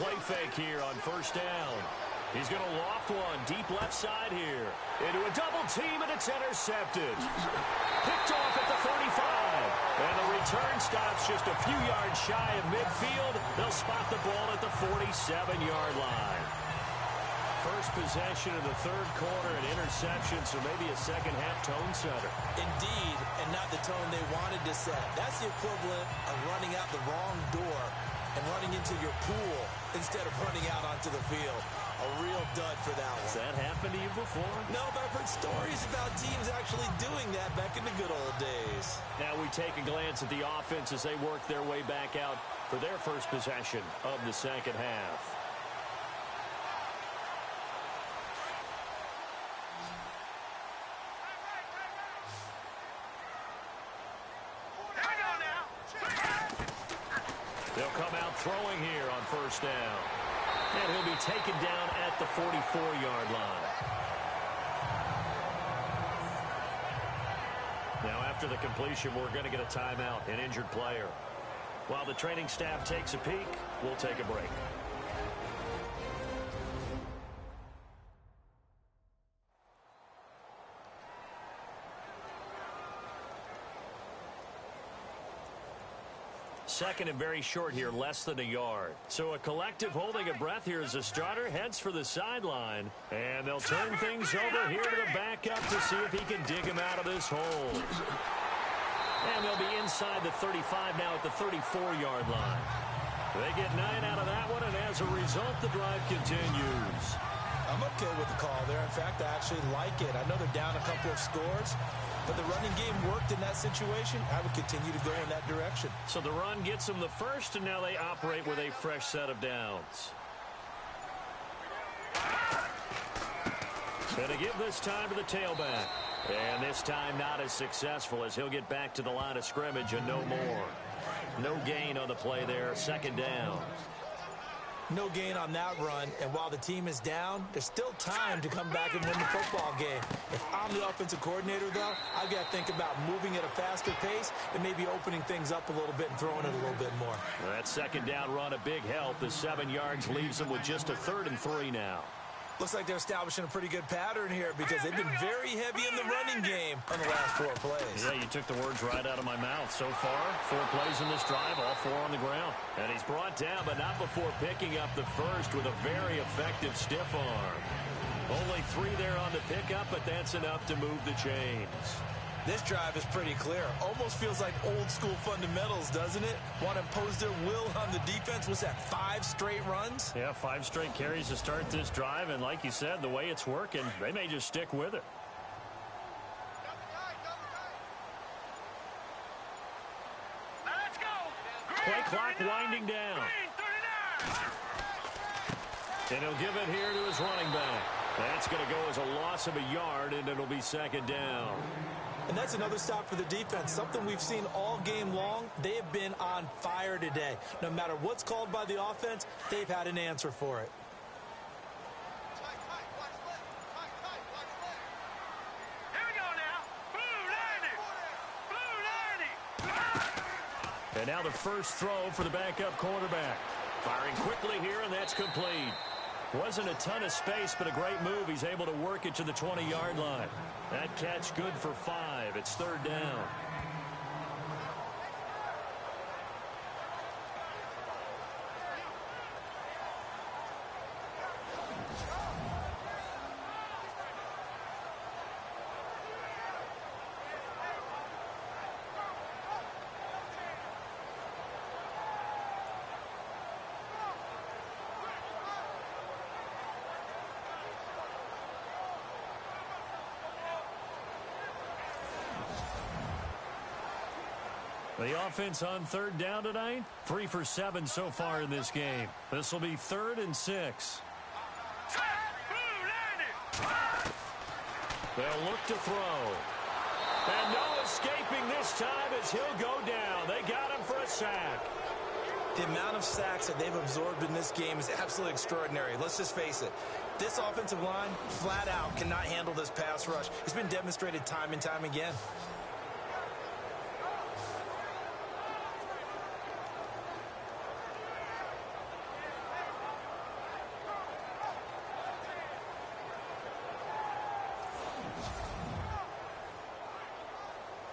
Play fake here on first down. He's going to loft one deep left side here. Into a double team, and it's intercepted. Picked off at the 45. And the return stops just a few yards shy of midfield. They'll spot the ball at the 47-yard line. First possession of the third quarter, an interception, so maybe a second-half tone setter. Indeed, and not the tone they wanted to set. That's the equivalent of running out the wrong door and running into your pool instead of running out onto the field. A real dud for that one. Has that happened to you before? No, but I've heard stories about teams actually doing that back in the good old days. Now we take a glance at the offense as they work their way back out for their first possession of the second half. They'll come out throwing here on first down. And he'll be taken down at the 44-yard line. Now after the completion, we're going to get a timeout, an injured player. While the training staff takes a peek, we'll take a break. Second and very short here, less than a yard. So a collective holding a breath here as the starter heads for the sideline. And they'll turn things over here to the backup to see if he can dig him out of this hole. And they'll be inside the 35 now at the 34-yard line. They get 9 out of that one, and as a result, the drive continues. I'm okay with the call there. In fact, I actually like it. I know they're down a couple of scores, but the running game worked in that situation. I would continue to go in that direction. So the run gets them the first, and now they operate with a fresh set of downs. Going to give this time to the tailback. And this time not as successful as he'll get back to the line of scrimmage and no more. No gain on the play there, second down. No gain on that run, and while the team is down, there's still time to come back and win the football game. If I'm the offensive coordinator, though, I've got to think about moving at a faster pace and maybe opening things up a little bit and throwing it a little bit more. That second down run, a big help. The 7 yards leaves them with just a 3rd and 3 now. Looks like they're establishing a pretty good pattern here because they've been very heavy in the running game on the last 4 plays. Yeah, you took the words right out of my mouth. So far, 4 plays in this drive, all 4 on the ground. And he's brought down, but not before picking up the first with a very effective stiff arm. Only 3 there on the pickup, but that's enough to move the chains. This drive is pretty clear. Almost feels like old-school fundamentals, doesn't it? Want to impose their will on the defense. Was that 5 straight runs? Yeah, 5 straight carries to start this drive, and like you said, the way it's working, they may just stick with it. Let's go. Play clock winding down. And he'll give it here to his running back. That's going to go as a loss of a yard, and it'll be 2nd down. And that's another stop for the defense, something we've seen all game long. They have been on fire today. No matter what's called by the offense, they've had an answer for it. Here we go now. Blue 90. And now the first throw for the backup quarterback. Firing quickly here, and that's complete. Wasn't a ton of space, but a great move. He's able to work it to the 20-yard line. That catch good for 5. It's 3rd down. The offense on 3rd down tonight, 3 for 7 so far in this game. This will be 3rd and 6. They'll look to throw. And no escaping this time as he'll go down. They got him for a sack. The amount of sacks that they've absorbed in this game is absolutely extraordinary. Let's just face it. This offensive line, flat out, cannot handle this pass rush. It's been demonstrated time and time again.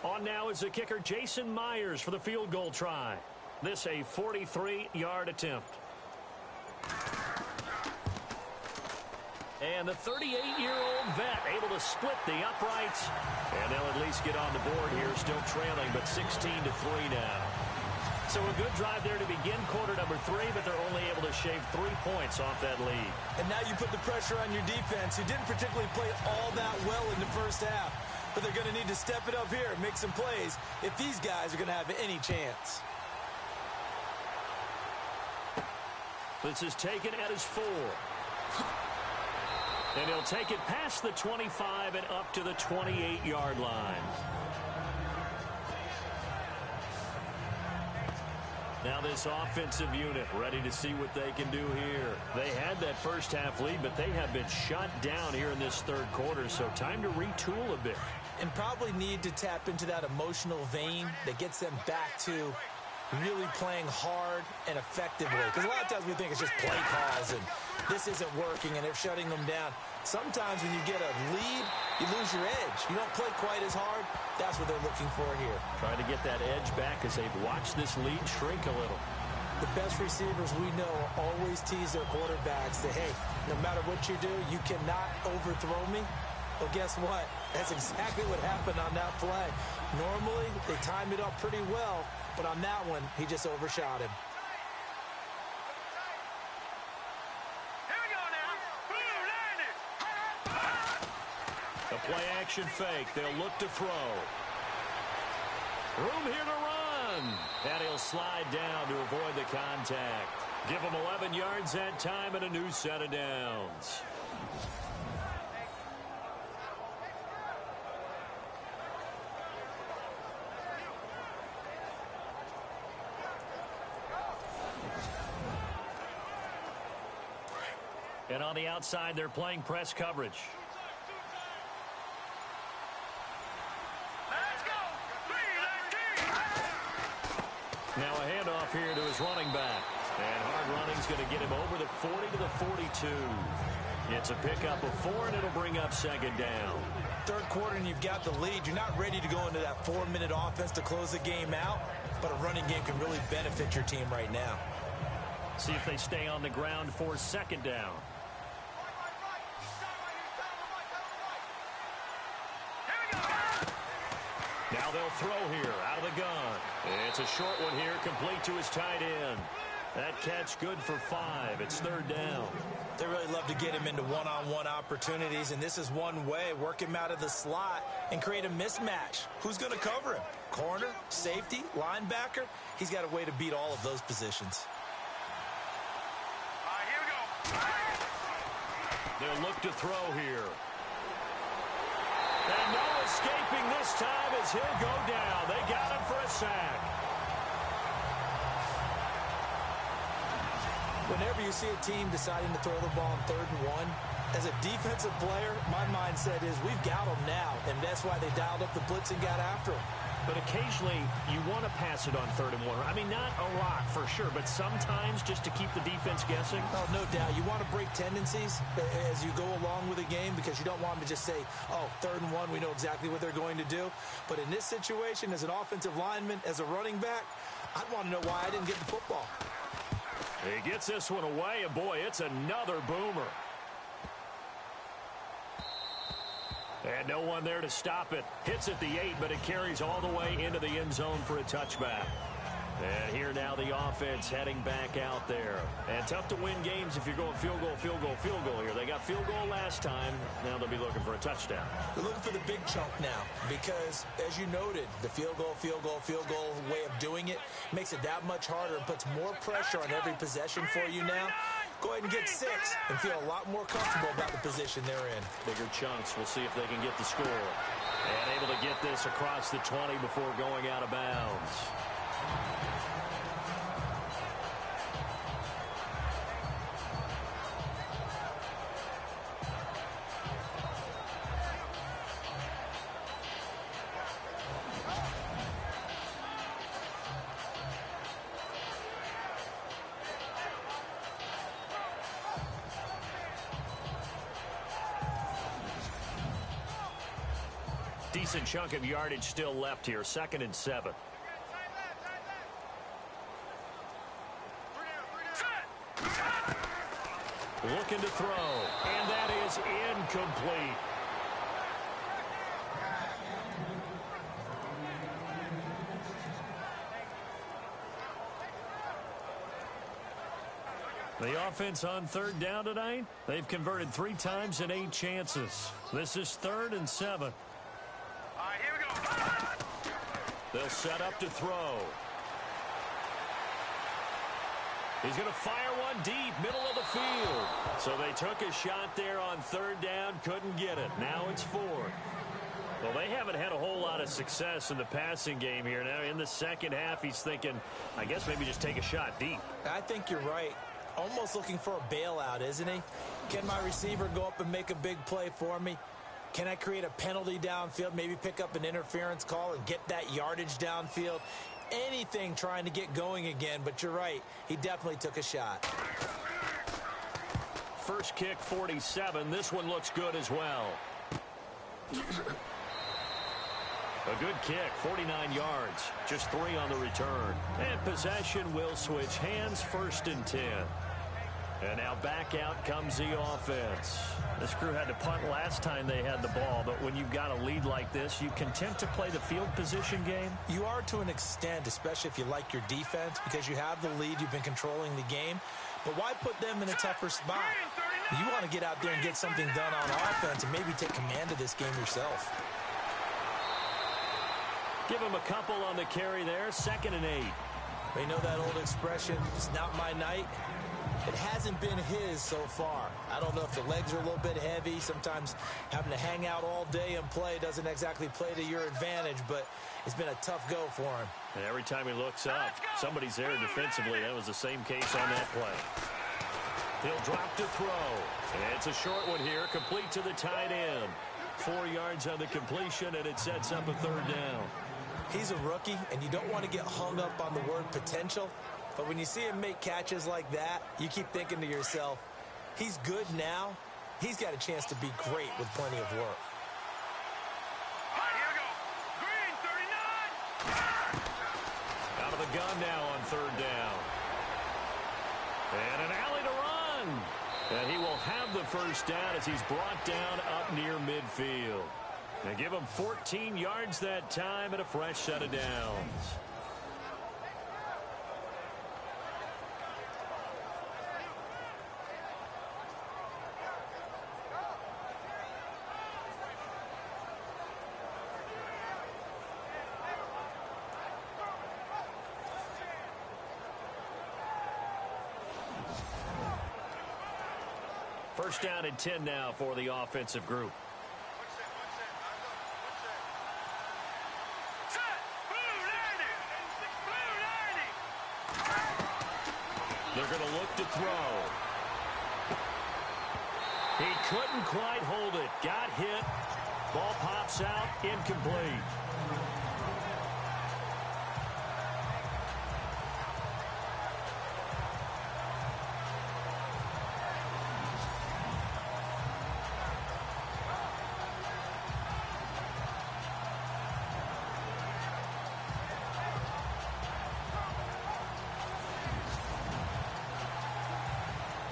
On now is the kicker Jason Myers for the field goal try. This a 43-yard attempt. And the 38-year-old vet able to split the uprights. And they'll at least get on the board here, still trailing, but 16-3 now. So a good drive there to begin quarter number 3, but they're only able to shave 3 points off that lead. And now you put the pressure on your defense, who didn't particularly play all that well in the first half. But they're going to need to step it up here and make some plays if these guys are going to have any chance. This is taken at his 4. And he'll take it past the 25 and up to the 28-yard line. Now this offensive unit ready to see what they can do here. They had that first half lead, but they have been shut down here in this 3rd quarter, so time to retool a bit. And probably need to tap into that emotional vein that gets them back to really playing hard and effectively. Because a lot of times we think it's just play calls and this isn't working and they're shutting them down. Sometimes when you get a lead, you lose your edge. You don't play quite as hard. That's what they're looking for here. Trying to get that edge back as they've watched this lead shrink a little. The best receivers we know always tease their quarterbacks that, hey, no matter what you do, you cannot overthrow me. Well, guess what? That's exactly what happened on that play. Normally, they timed it up pretty well, but on that one, he just overshot him. Here we go now. Blue 90. The play action fake. They'll look to throw. Room here to run. And he'll slide down to avoid the contact. Give him 11 yards that time and a new set of downs. And on the outside, they're playing press coverage. Let's go. 3-19. Now a handoff here to his running back. And hard running's going to get him over the 40 to the 42. It's a pickup of 4, and it'll bring up second down. Third quarter, and you've got the lead. You're not ready to go into that 4-minute offense to close the game out, but a running game can really benefit your team right now. See if they stay on the ground for second down. Now they'll throw here out of the gun. It's a short one here, complete to his tight end. That catch good for 5. It's third down. They really love to get him into one-on-one opportunities, and this is one way. Work him out of the slot and create a mismatch. Who's going to cover him? Corner, safety, linebacker? He's got a way to beat all of those positions. Here we go. They'll look to throw here. And no escaping this time as he'll go down. They got him for a sack. Whenever you see a team deciding to throw the ball on 3rd and 1, as a defensive player, my mindset is we've got them now, and that's why they dialed up the blitz and got after them. But occasionally, you want to pass it on 3rd and 1. I mean, not a lot for sure, but sometimes just to keep the defense guessing. Oh, no doubt. You want to break tendencies as you go along with the game because you don't want them to just say, oh, 3rd and 1, we know exactly what they're going to do. But in this situation, as an offensive lineman, as a running back, I'd want to know why I didn't get the football. He gets this one away, and boy, it's another boomer. And no one there to stop it. Hits at the 8, but it carries all the way into the end zone for a touchback. And here now the offense heading back out there. And tough to win games if you're going field goal, field goal, field goal here. They got field goal last time. Now they'll be looking for a touchdown. They're looking for the big chunk now because, as you noted, the field goal way of doing it makes it that much harder and puts more pressure on every possession for you now. Go ahead and get 6 and feel a lot more comfortable about the position they're in. Bigger chunks. We'll see if they can get the score. And able to get this across the 20 before going out of bounds. Decent chunk of yardage still left here. 2nd and 7. Looking to throw, and that is incomplete. The offense on 3rd down tonight, they've converted 3 times in 8 chances. This is 3rd and 7. Here we go. They'll set up to throw. He's going to fire one deep, middle of the field. So they took a shot there on 3rd down, couldn't get it. Now it's 4th. Well, they haven't had a whole lot of success in the passing game here. Now in the second half, he's thinking, I guess maybe just take a shot deep. I think you're right. Almost looking for a bailout, isn't he? Can my receiver go up and make a big play for me? Can I create a penalty downfield, maybe pick up an interference call and get that yardage downfield? Anything trying to get going again, but you're right. He definitely took a shot. First kick, 47. This one looks good as well. A good kick, 49 yards. Just 3 on the return. And possession will switch hands, 1st and 10. And now back out comes the offense. This crew had to punt last time they had the ball, but when you've got a lead like this, you content to play the field position game? You are to an extent, especially if you like your defense, because you have the lead, you've been controlling the game. But why put them in a tougher spot? You want to get out there and get something done on offense and maybe take command of this game yourself. Give him a couple on the carry there, 2nd and 8. They know that old expression, it's not my night. It hasn't been his so far. I don't know if the legs are a little bit heavy. Sometimes having to hang out all day and play doesn't exactly play to your advantage, but it's been a tough go for him. And every time he looks up, somebody's there defensively. That was the same case on that play. He'll drop to throw. And it's a short one here, complete to the tight end. 4 yards on the completion, and it sets up a 3rd down. He's a rookie, and you don't want to get hung up on the word potential. But when you see him make catches like that, you keep thinking to yourself, he's good now, he's got a chance to be great with plenty of work. All right, here we go. Green, 39. Out of the gun now on third down. And an alley to run. And he will have the first down as he's brought down up near midfield. They give him 14 yards that time and a fresh set of downs. First down and 10 now for the offensive group. They're going to look to throw. He couldn't quite hold it. Got hit. Ball pops out. Incomplete.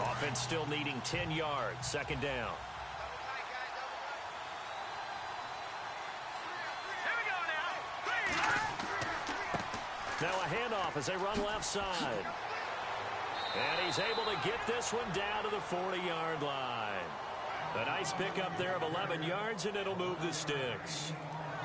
Offense still needing 10 yards. Second down. Now a handoff as they run left side. And he's able to get this one down to the 40-yard line. A nice pickup there of 11 yards, and it'll move the sticks.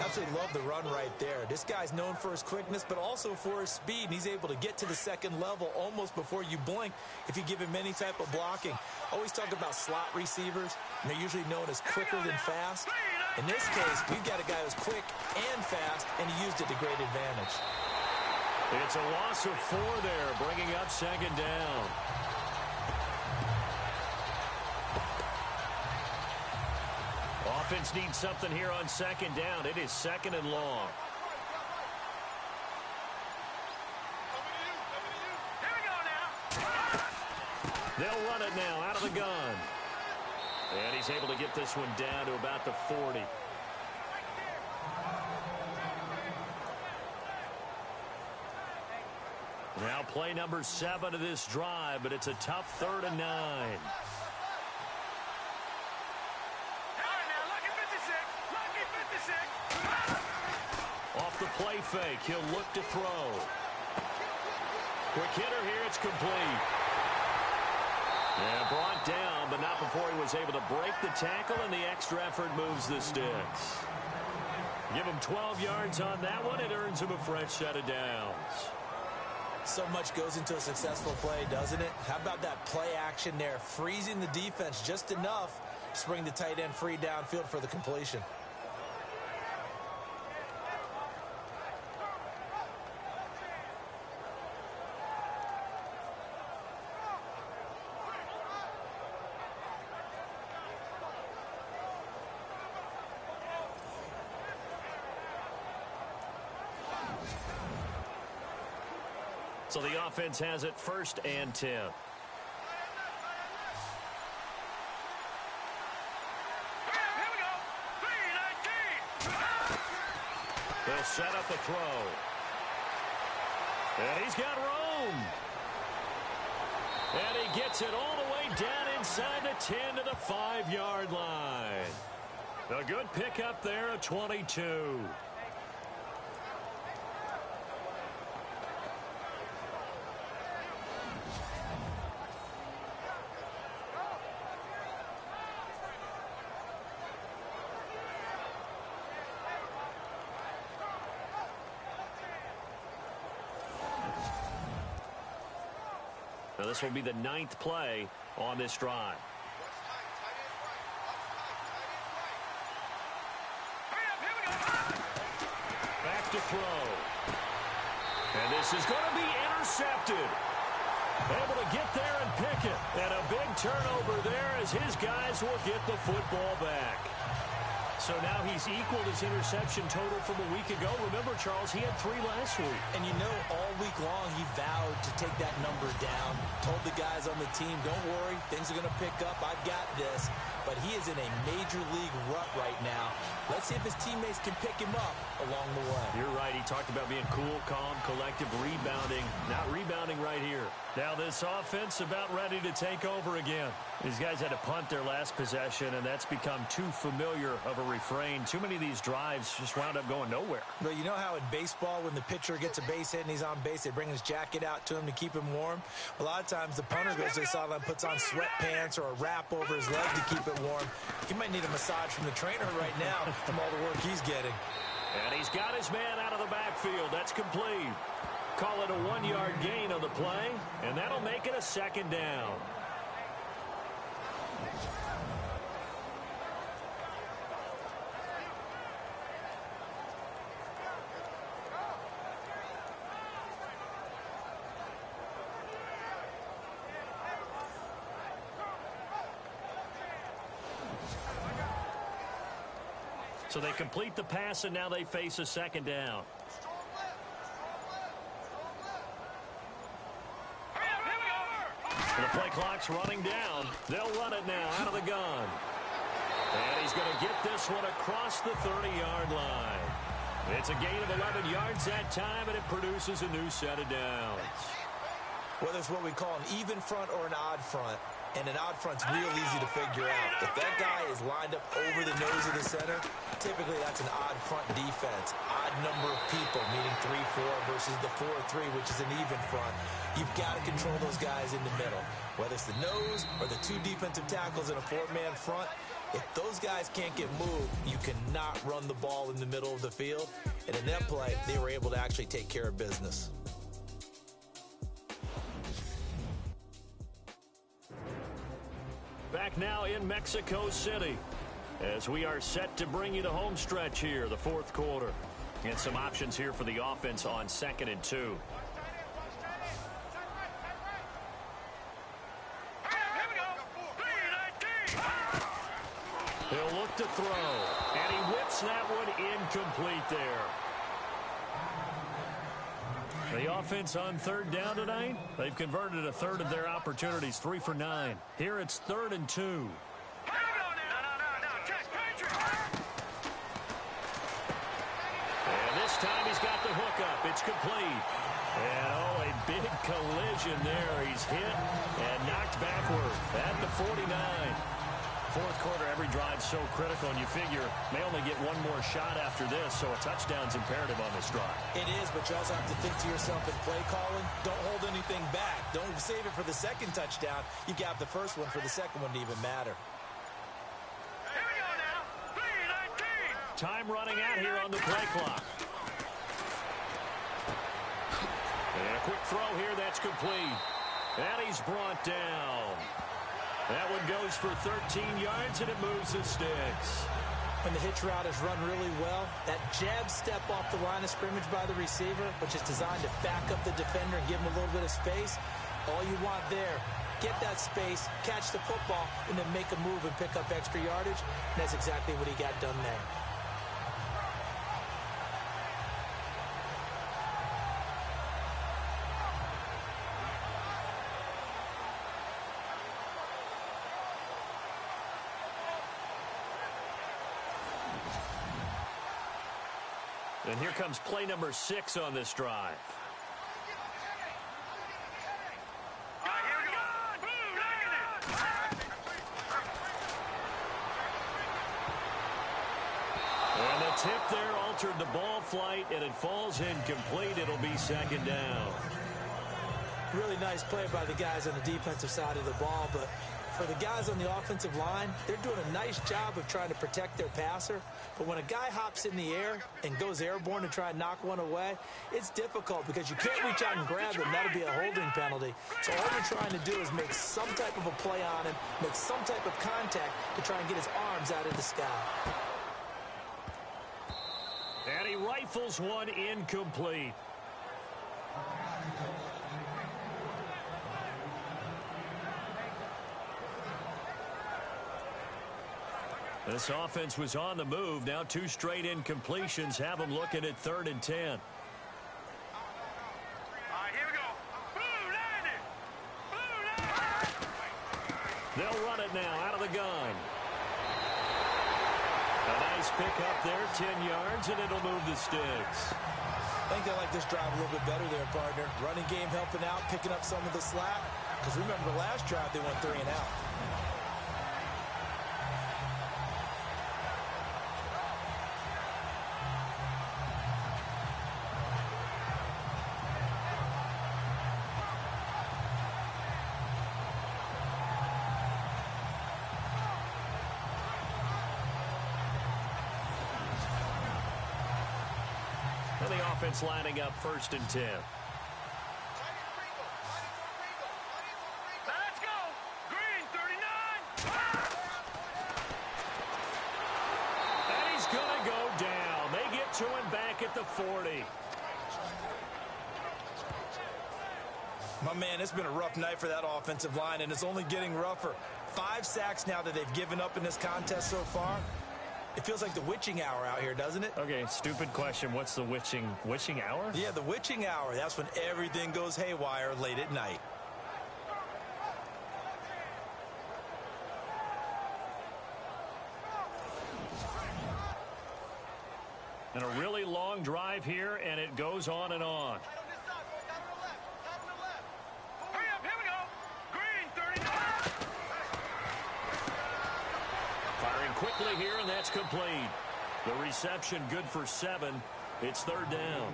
Absolutely love the run right there. This guy's known for his quickness, but also for his speed. And he's able to get to the second level almost before you blink if you give him any type of blocking. Always talk about slot receivers, and they're usually known as quicker than fast. In this case, we've got a guy who's quick and fast, and he used it to great advantage. It's a loss of 4 there, bringing up second down. Offense needs something here on second down. It is second and long. Here we go now. They'll run it now out of the gun. And he's able to get this one down to about the 40. Now play number 7 of this drive, but it's a tough 3rd and 9. Off the play fake, he'll look to throw. Quick hitter here, it's complete. And brought down, but not before he was able to break the tackle, and the extra effort moves the sticks. Give him 12 yards on that one. It earns him a fresh set of downs. So much goes into a successful play, doesn't it? How about that play action there? Freezing the defense just enough to bring the tight end free downfield for the completion. So the offense has it 1st and 10. They'll set up a throw. And he's got room. And he gets it all the way down inside the 10 to the 5-yard line. A good pickup there of 22. Now this will be the 9th play on this drive. Back to throw. And this is going to be intercepted. Able to get there and pick it. And a big turnover there as his guys will get the football back. So now he's equaled his interception total from a week ago. Remember, Charles, he had 3 last week. And you know, all week long he vowed to take that number down. Told the guys on the team, don't worry, things are going to pick up. I've got this. But he is in a major league rut right now. Let's see if his teammates can pick him up along the way. You're right. He talked about being cool, calm, collective, rebounding. Not rebounding right here. Now this offense about ready to take over again. These guys had to punt their last possession, and that's become too familiar of a refrain. Too many of these drives just wound up going nowhere. But you know how in baseball, when the pitcher gets a base hit and he's on base, they bring his jacket out to him to keep him warm? A lot of times the punter goes to the sideline, puts on sweatpants or a wrap over his leg to keep it warm. He might need a massage from the trainer right now from all the work he's getting. And he's got his man out of the backfield. That's complete. Call it a 1-yard gain on the play, and that'll make it a 2nd down. So they complete the pass, and now they face a 2nd down. The play clock's running down. They'll run it now out of the gun. And he's going to get this one across the 30-yard line. It's a gain of 11 yards that time, and it produces a new set of downs. Whether it's what we call an even front or an odd front, and an odd front's real easy to figure out. If that guy is lined up over the nose of the center, typically that's an odd front defense. Odd number of people, meaning 3-4 versus the 4-3, which is an even front. You've got to control those guys in the middle. Whether it's the nose or the 2 defensive tackles in a 4-man front, if those guys can't get moved, you cannot run the ball in the middle of the field. And in that play, they were able to actually take care of business. Back now in Mexico City as we are set to bring you the home stretch here, the 4th quarter. And some options here for the offense on 2nd and 2. He'll look to throw, and he whips that one incomplete there. The offense on 3rd down tonight, they've converted a third of their opportunities, 3 for 9. Here it's 3rd and 2. No, check, and this time he's got the hook up. It's complete. And, oh, a big collision there. He's hit and knocked backward at the 49. 4th quarter, every drive so critical, and you figure may only get one more shot after this, so a touchdown's imperative on this drive. It is, but you also have to think to yourself in play calling, don't hold anything back. Don't save it for the 2nd touchdown. You got the first one for the 2nd one to even matter. Here we go now. 3-19. Time running out here on the play clock. And a quick throw here, that's complete. And he's brought down. That one goes for 13 yards, and it moves the sticks. When the hitch route is run really well, that jab step off the line of scrimmage by the receiver, which is designed to back up the defender and give him a little bit of space, all you want there, get that space, catch the football, and then make a move and pick up extra yardage. And that's exactly what he got done there. And here comes play number 6 on this drive. And the tip there altered the ball flight, and it falls incomplete. It'll be 2nd down. Really nice play by the guys on the defensive side of the ball, but for the guys on the offensive line, they're doing a nice job of trying to protect their passer. But when a guy hops in the air and goes airborne to try and knock one away, it's difficult because you can't reach out and grab him. That'll be a holding penalty. So all you're trying to do is make some type of a play on him, make some type of contact to try and get his arms out of the sky. And he rifles one incomplete. This offense was on the move. Now 2 straight incompletions have them looking at 3rd and 10. All right, here we go. Blue landed. Blue landed. They'll run it now out of the gun. A nice pick up there, 10 yards, and it'll move the sticks. I think they like this drive a little bit better there, partner. Running game helping out, picking up some of the slack. Because remember the last drive, they went 3 and out. And the offense lining up 1st and 10. Let's go. Green 39. And he's going to go down. They get to him back at the 40. My man, it's been a rough night for that offensive line, and it's only getting rougher. 5 sacks now that they've given up in this contest so far. It feels like the witching hour out here, doesn't it? Okay, stupid question. What's the witching hour? Yeah, the witching hour. That's when everything goes haywire late at night. And a really long drive here, and it goes on and on. Hurry up, here we go. Green 39. Firing quickly here, and that's complete. The reception good for 7. It's 3rd down.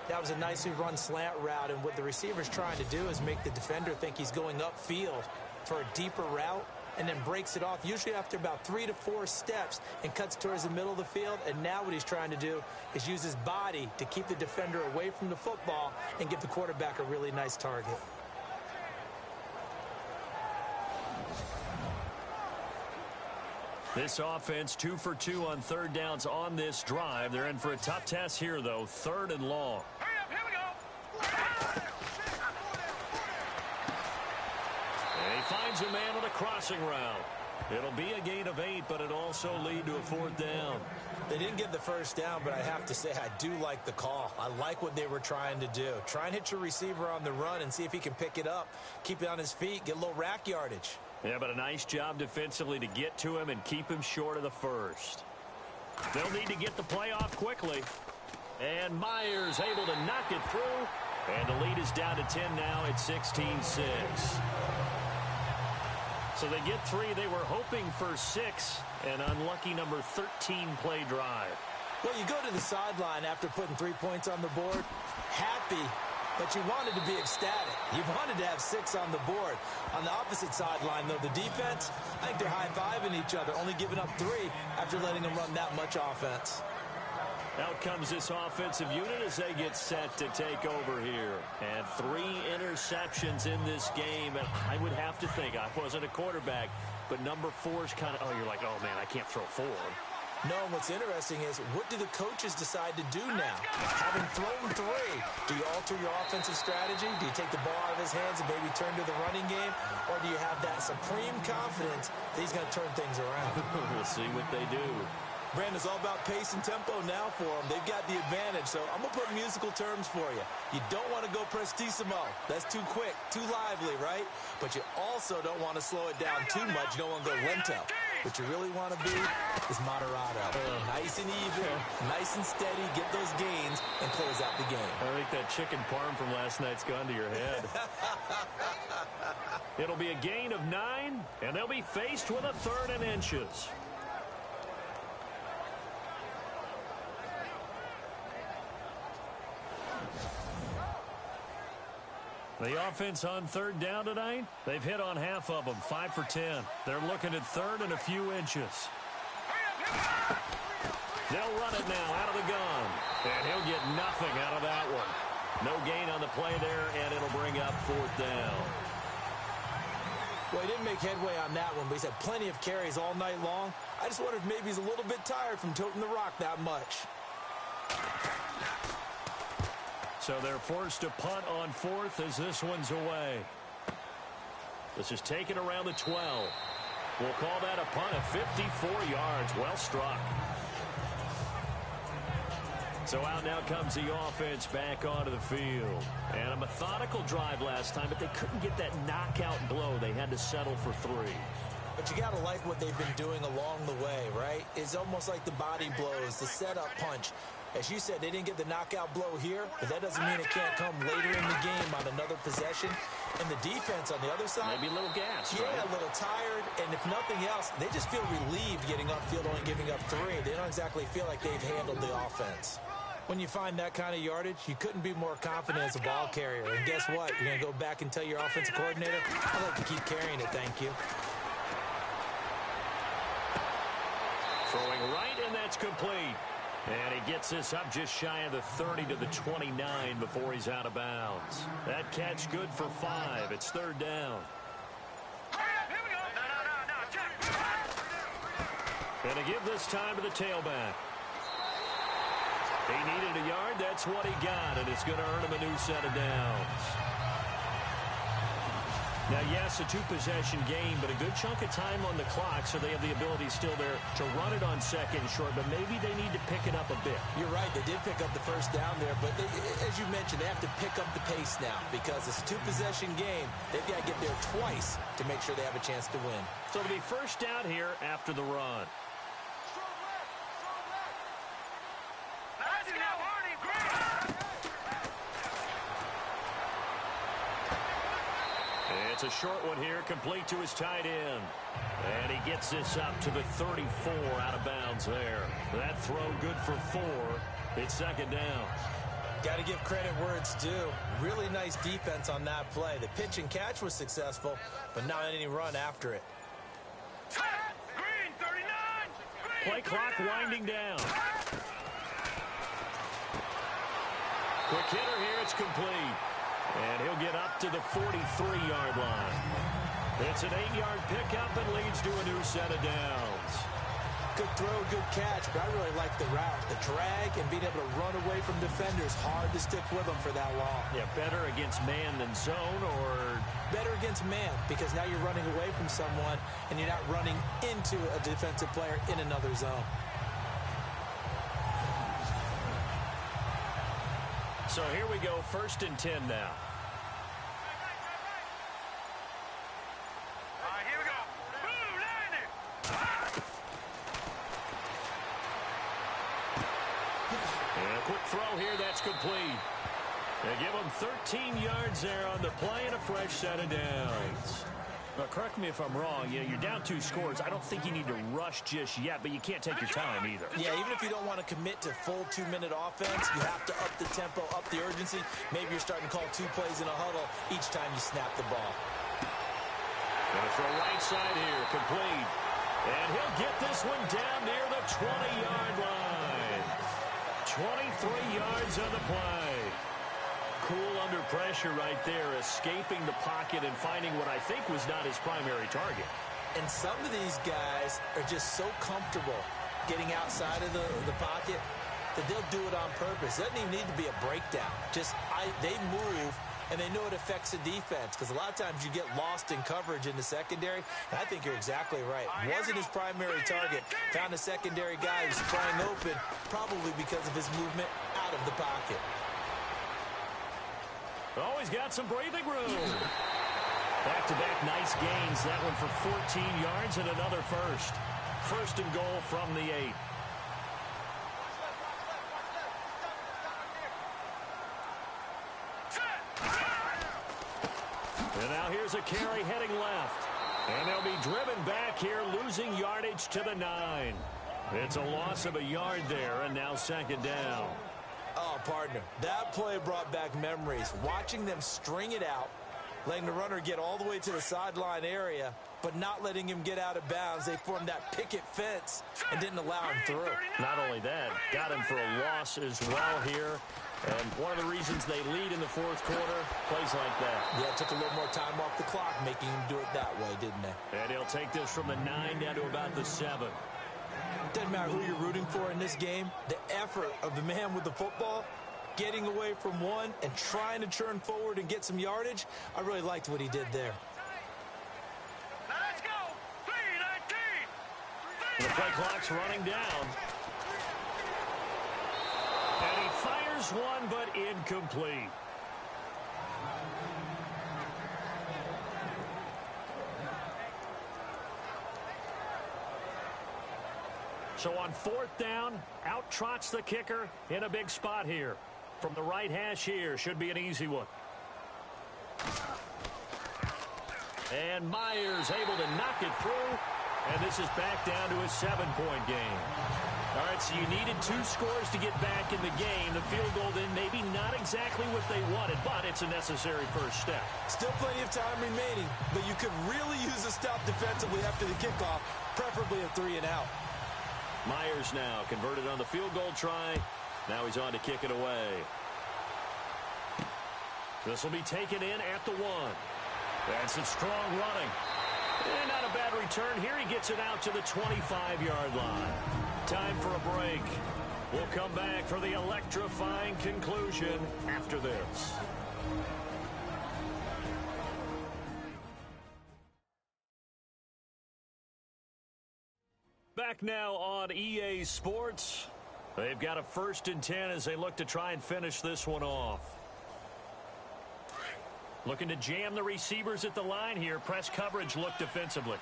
That was a nicely run slant route, and what the receiver's trying to do is make the defender think he's going upfield for a deeper route, and then breaks it off, usually after about 3 to 4 steps, and cuts towards the middle of the field. And now what he's trying to do is use his body to keep the defender away from the football and give the quarterback a really nice target. This offense 2 for 2 on 3rd downs on this drive. They're in for a tough test here, though. 3rd and long. Hurry up, here we go. And he finds a man on a crossing route. It'll be a gain of 8, but it'll also lead to a 4th down. They didn't get the first down, but I have to say I do like the call. I like what they were trying to do. Try and hit your receiver on the run and see if he can pick it up, keep it on his feet, get a little rack yardage. Yeah, but a nice job defensively to get to him and keep him short of the first. They'll need to get the play off quickly. And Myers able to knock it through. And the lead is down to 10 now at 16-6. So they get 3. They were hoping for 6. An unlucky number 13 play drive. Well, you go to the sideline after putting 3 points on the board, happy, but you wanted to be ecstatic. You wanted to have 6 on the board. On the opposite sideline, though, the defense, I think they're high-fiving each other, only giving up 3 after letting them run that much offense. Out comes this offensive unit as they get set to take over here. And 3 interceptions in this game. And I would have to think, I wasn't a quarterback, but number 4 is kind of, you're like, oh, man, I can't throw 4. No, and what's interesting is, what do the coaches decide to do now? Having thrown 3, do you alter your offensive strategy? Do you take the ball out of his hands and maybe turn to the running game? Or do you have that supreme confidence that he's going to turn things around? We'll see what they do. Brandon, it's all about pace and tempo now for them. They've got the advantage, so I'm going to put musical terms for you. You don't want to go prestissimo. That's too quick, too lively, right? But you also don't want to slow it down too much. You don't want to go lento. What you really want to be is moderato. Nice and even, nice and steady, get those gains, and close out the game. I think that chicken parm from last night's gone to your head. It'll be a gain of 9, and they'll be faced with a 3rd and inches. The offense on 3rd down tonight, they've hit on half of them, 5 for 10. They're looking at 3rd and a few inches. They'll run it now out of the gun. And he'll get nothing out of that one. No gain on the play there, and it'll bring up 4th down. Well, he didn't make headway on that one, but he's had plenty of carries all night long. I just wonder if maybe he's a little bit tired from toting the rock that much. So they're forced to punt on 4th as this one's away. This is taken around the 12. We'll call that a punt of 54 yards. Well struck. So out now comes the offense back onto the field. And a methodical drive last time, but they couldn't get that knockout blow. They had to settle for 3. But you got to like what they've been doing along the way, right? It's almost like the body blows, the setup punch. As you said, they didn't get the knockout blow here, but that doesn't mean it can't come later in the game on another possession. And the defense on the other side, maybe a little gas, yeah, right? A little tired. And if nothing else, they just feel relieved getting upfield, only giving up 3. They don't exactly feel like they've handled the offense. When you find that kind of yardage, you couldn't be more confident as a ball carrier. And guess what? You're going to go back and tell your offensive coordinator, I'd like to keep carrying it, thank you. Throwing right, and that's complete. And he gets this up just shy of the 30 to the 29 before he's out of bounds. That catch good for 5. It's 3rd down. And to give this time to the tailback. He needed a yard. That's what he got, and it's going to earn him a new set of downs. Now, yes, a 2-possession game, but a good chunk of time on the clock, so they have the ability still there to run it on 2nd and short, but maybe they need to pick it up a bit. You're right. They did pick up the first down there, but they, as you mentioned, they have to pick up the pace now because it's a 2-possession game. They've got to get there twice to make sure they have a chance to win. So it'll be first down here after the run. It's a short one here, complete to his tight end. And he gets this up to the 34 out of bounds there. That throw good for 4. It's 2nd down. Got to give credit where it's due. Really nice defense on that play. The pitch and catch was successful, but not any run after it. Green 39. Play clock winding down. Quick hitter here, it's complete. And he'll get up to the 43-yard line. It's an 8-yard pickup and leads to a new set of downs. Good throw, good catch, but I really like the route. The drag and being able to run away from defenders. Hard to stick with them for that long. Yeah, better against man than zone, or better against man, because now you're running away from someone and you're not running into a defensive player in another zone. So here we go, 1st and 10 now. All right, here we go. Blue landing. And a quick throw here, that's complete. They give him 13 yards there on the play and a fresh set of downs. Now, correct me if I'm wrong. You know, you're down 2 scores. I don't think you need to rush just yet, but you can't take your time either. Yeah, even if you don't want to commit to full 2-minute offense, you have to up the tempo, up the urgency. Maybe you're starting to call 2 plays in a huddle each time you snap the ball. Going to throw right side here, complete. And he'll get this one down near the 20-yard line. 23 yards on the play. Cool under pressure right there, escaping the pocket and finding what I think was not his primary target. And some of these guys are just so comfortable getting outside of the pocket that they'll do it on purpose. It doesn't even need to be a breakdown. They move, and they know it affects the defense, because a lot of times you get lost in coverage in the secondary, and I think you're exactly right. Wasn't his primary target. Found a secondary guy who sprang open, probably because of his movement out of the pocket. Oh, he's got some breathing room. Back-to-back nice gains. That one for 14 yards and another first. 1st and goal from the 8. And now here's a carry heading left. And they'll be driven back here, losing yardage to the 9. It's a loss of a yard there, and now 2nd down. Oh, partner, that play brought back memories. Watching them string it out, letting the runner get all the way to the sideline area, but not letting him get out of bounds. They formed that picket fence and didn't allow him through. Not only that, got him for a loss as well here. And one of the reasons they lead in the 4th quarter, plays like that. Yeah, it took a little more time off the clock, making him do it that way, didn't they? And he'll take this from the 9 down to about the 7. Doesn't matter who you're rooting for in this game. The effort of the man with the football, getting away from one and trying to turn forward and get some yardage, I really liked what he did there. Let's go. 3 The play clock's running down. And he fires one, but incomplete. So on 4th down, out trots the kicker in a big spot here. From the right hash here, should be an easy one. And Myers able to knock it through. And this is back down to a 7-point game. All right, so you needed 2 scores to get back in the game. The field goal then maybe not exactly what they wanted, but it's a necessary first step. Still plenty of time remaining, but you could really use a stop defensively after the kickoff, preferably a 3-and-out. Myers now converted on the field goal try. Now he's on to kick it away. This will be taken in at the 1. And some strong running. And not a bad return here. He gets it out to the 25-yard line. Time for a break. We'll come back for the electrifying conclusion after this. Back now on EA Sports. They've got a 1st and 10 as they look to try and finish this one off. Looking to jam the receivers at the line here. Press coverage look defensively.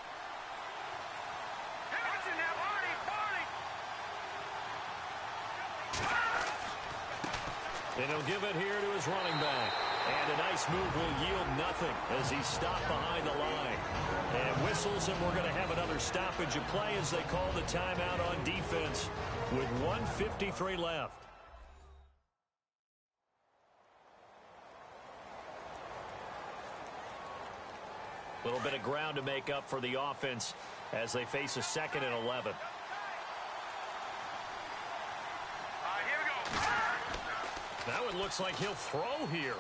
And he'll give it here to his running back. And a nice move will yield nothing as he's stopped behind the line. And whistles, and we're going to have another stoppage of play as they call the timeout on defense with 1:53 left. A little bit of ground to make up for the offense as they face a 2nd and 11. That one looks like he'll throw here.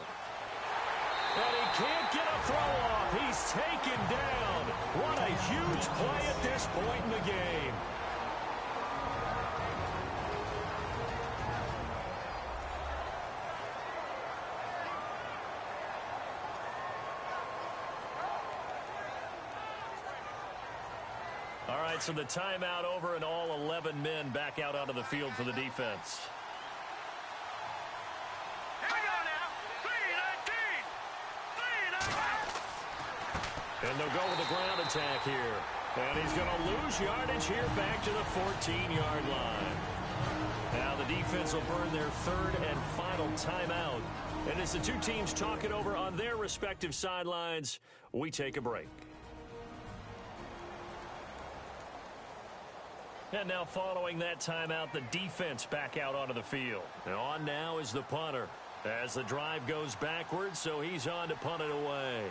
And he can't get a throw off. He's taken down. What a huge play at this point in the game. All right, so the timeout over and all 11 men back out onto the field for the defense. And they'll go with the ground attack here. And he's going to lose yardage here back to the 14-yard line. Now the defense will burn their 3rd and final timeout. And as the 2 teams talk it over on their respective sidelines, we take a break. And now following that timeout, the defense back out onto the field. And on now is the punter as the drive goes backwards, so he's on to punt it away.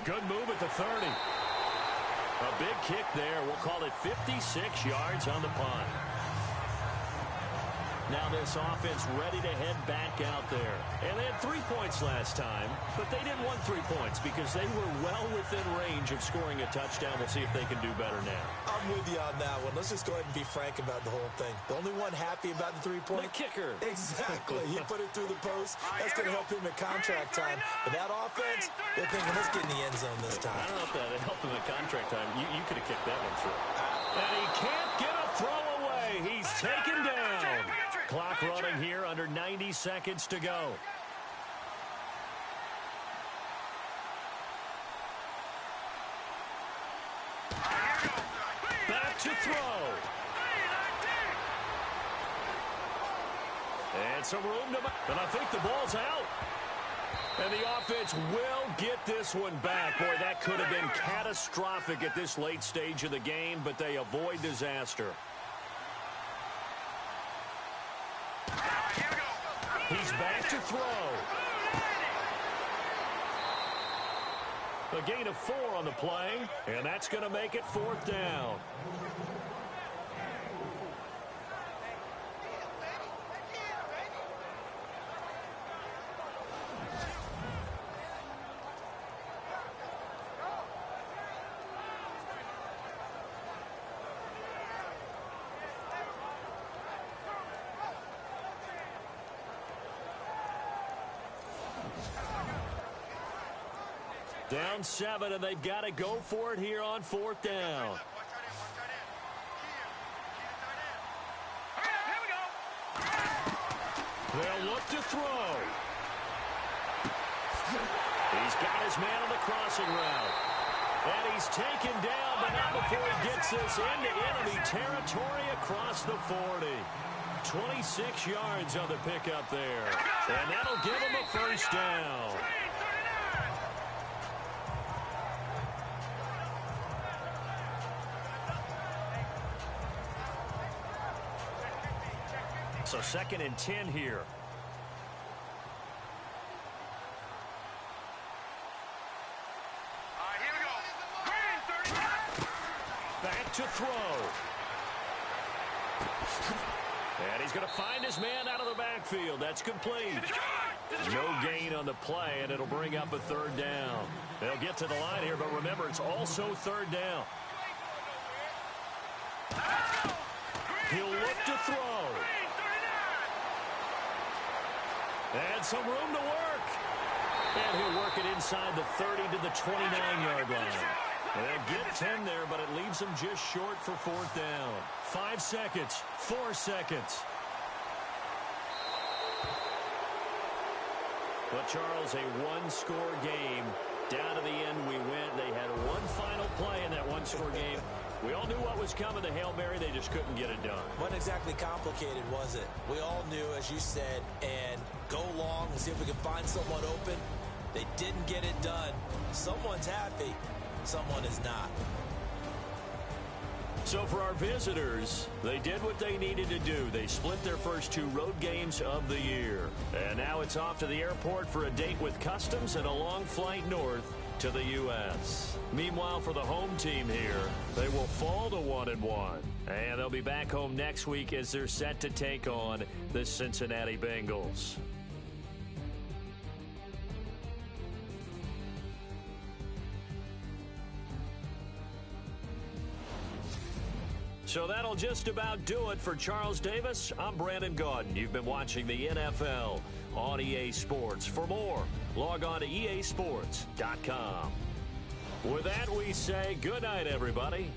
Good move at the 30. A big kick there. We'll call it 56 yards on the punt. Now this offense ready to head back out there. And they had 3 points last time, but they didn't want 3 points because they were well within range of scoring a touchdown. We'll see if they can do better now. I'm with you on that one. Let's just go ahead and be frank about the whole thing. The only one happy about the 3-point? The kicker. Exactly. He put it through the post. That's going to help him at contract time. But that offense, they're thinking, let's get in the end zone this time. I don't know if that helped him at contract time. You could have kicked that one through. And he can't get a throw away. He's taken down. Clock running here, under 90 seconds to go. Back to throw. And some room to... And I think the ball's out. And the offense will get this one back. Boy, that could have been catastrophic at this late stage of the game, but they avoid disaster. He's back to throw. A gain of 4 on the play, and that's going to make it 4th down. Down 7, and they've got to go for it here on 4th down. They'll look to throw. He's got his man on the crossing route. And he's taken down, but not before he gets this into enemy territory across the 40. 26 yards on the pickup there. And that'll give him a first down. So 2nd and 10 here. Back to throw. And he's going to find his man out of the backfield. That's complete. No gain on the play, and it'll bring up a 3rd down. They'll get to the line here, but remember, it's also 3rd down. He'll look to throw. And some room to work. And he'll work it inside the 30 to the 29-yard line. They'll get 10 there, but it leaves them just short for 4th down. 5 seconds, 4 seconds. But, Charles, a one-score game. Down to the end we went. They had one final play in that one-score game. We all knew what was coming, the Hail Mary. They just couldn't get it done. Wasn't exactly complicated, was it? We all knew, as you said, and go long and see if we can find someone open. They didn't get it done. Someone's happy. Someone is not. So for our visitors, they did what they needed to do. They split their first 2 road games of the year. And now it's off to the airport for a date with Customs and a long flight north to the U.S. Meanwhile, for the home team here, they will fall to 1-1. And they'll be back home next week as they're set to take on the Cincinnati Bengals. So that'll just about do it for Charles Davis. I'm Brandon Gaudin. You've been watching the NFL on EA Sports. For more, log on to easports.com. With that, we say good night, everybody.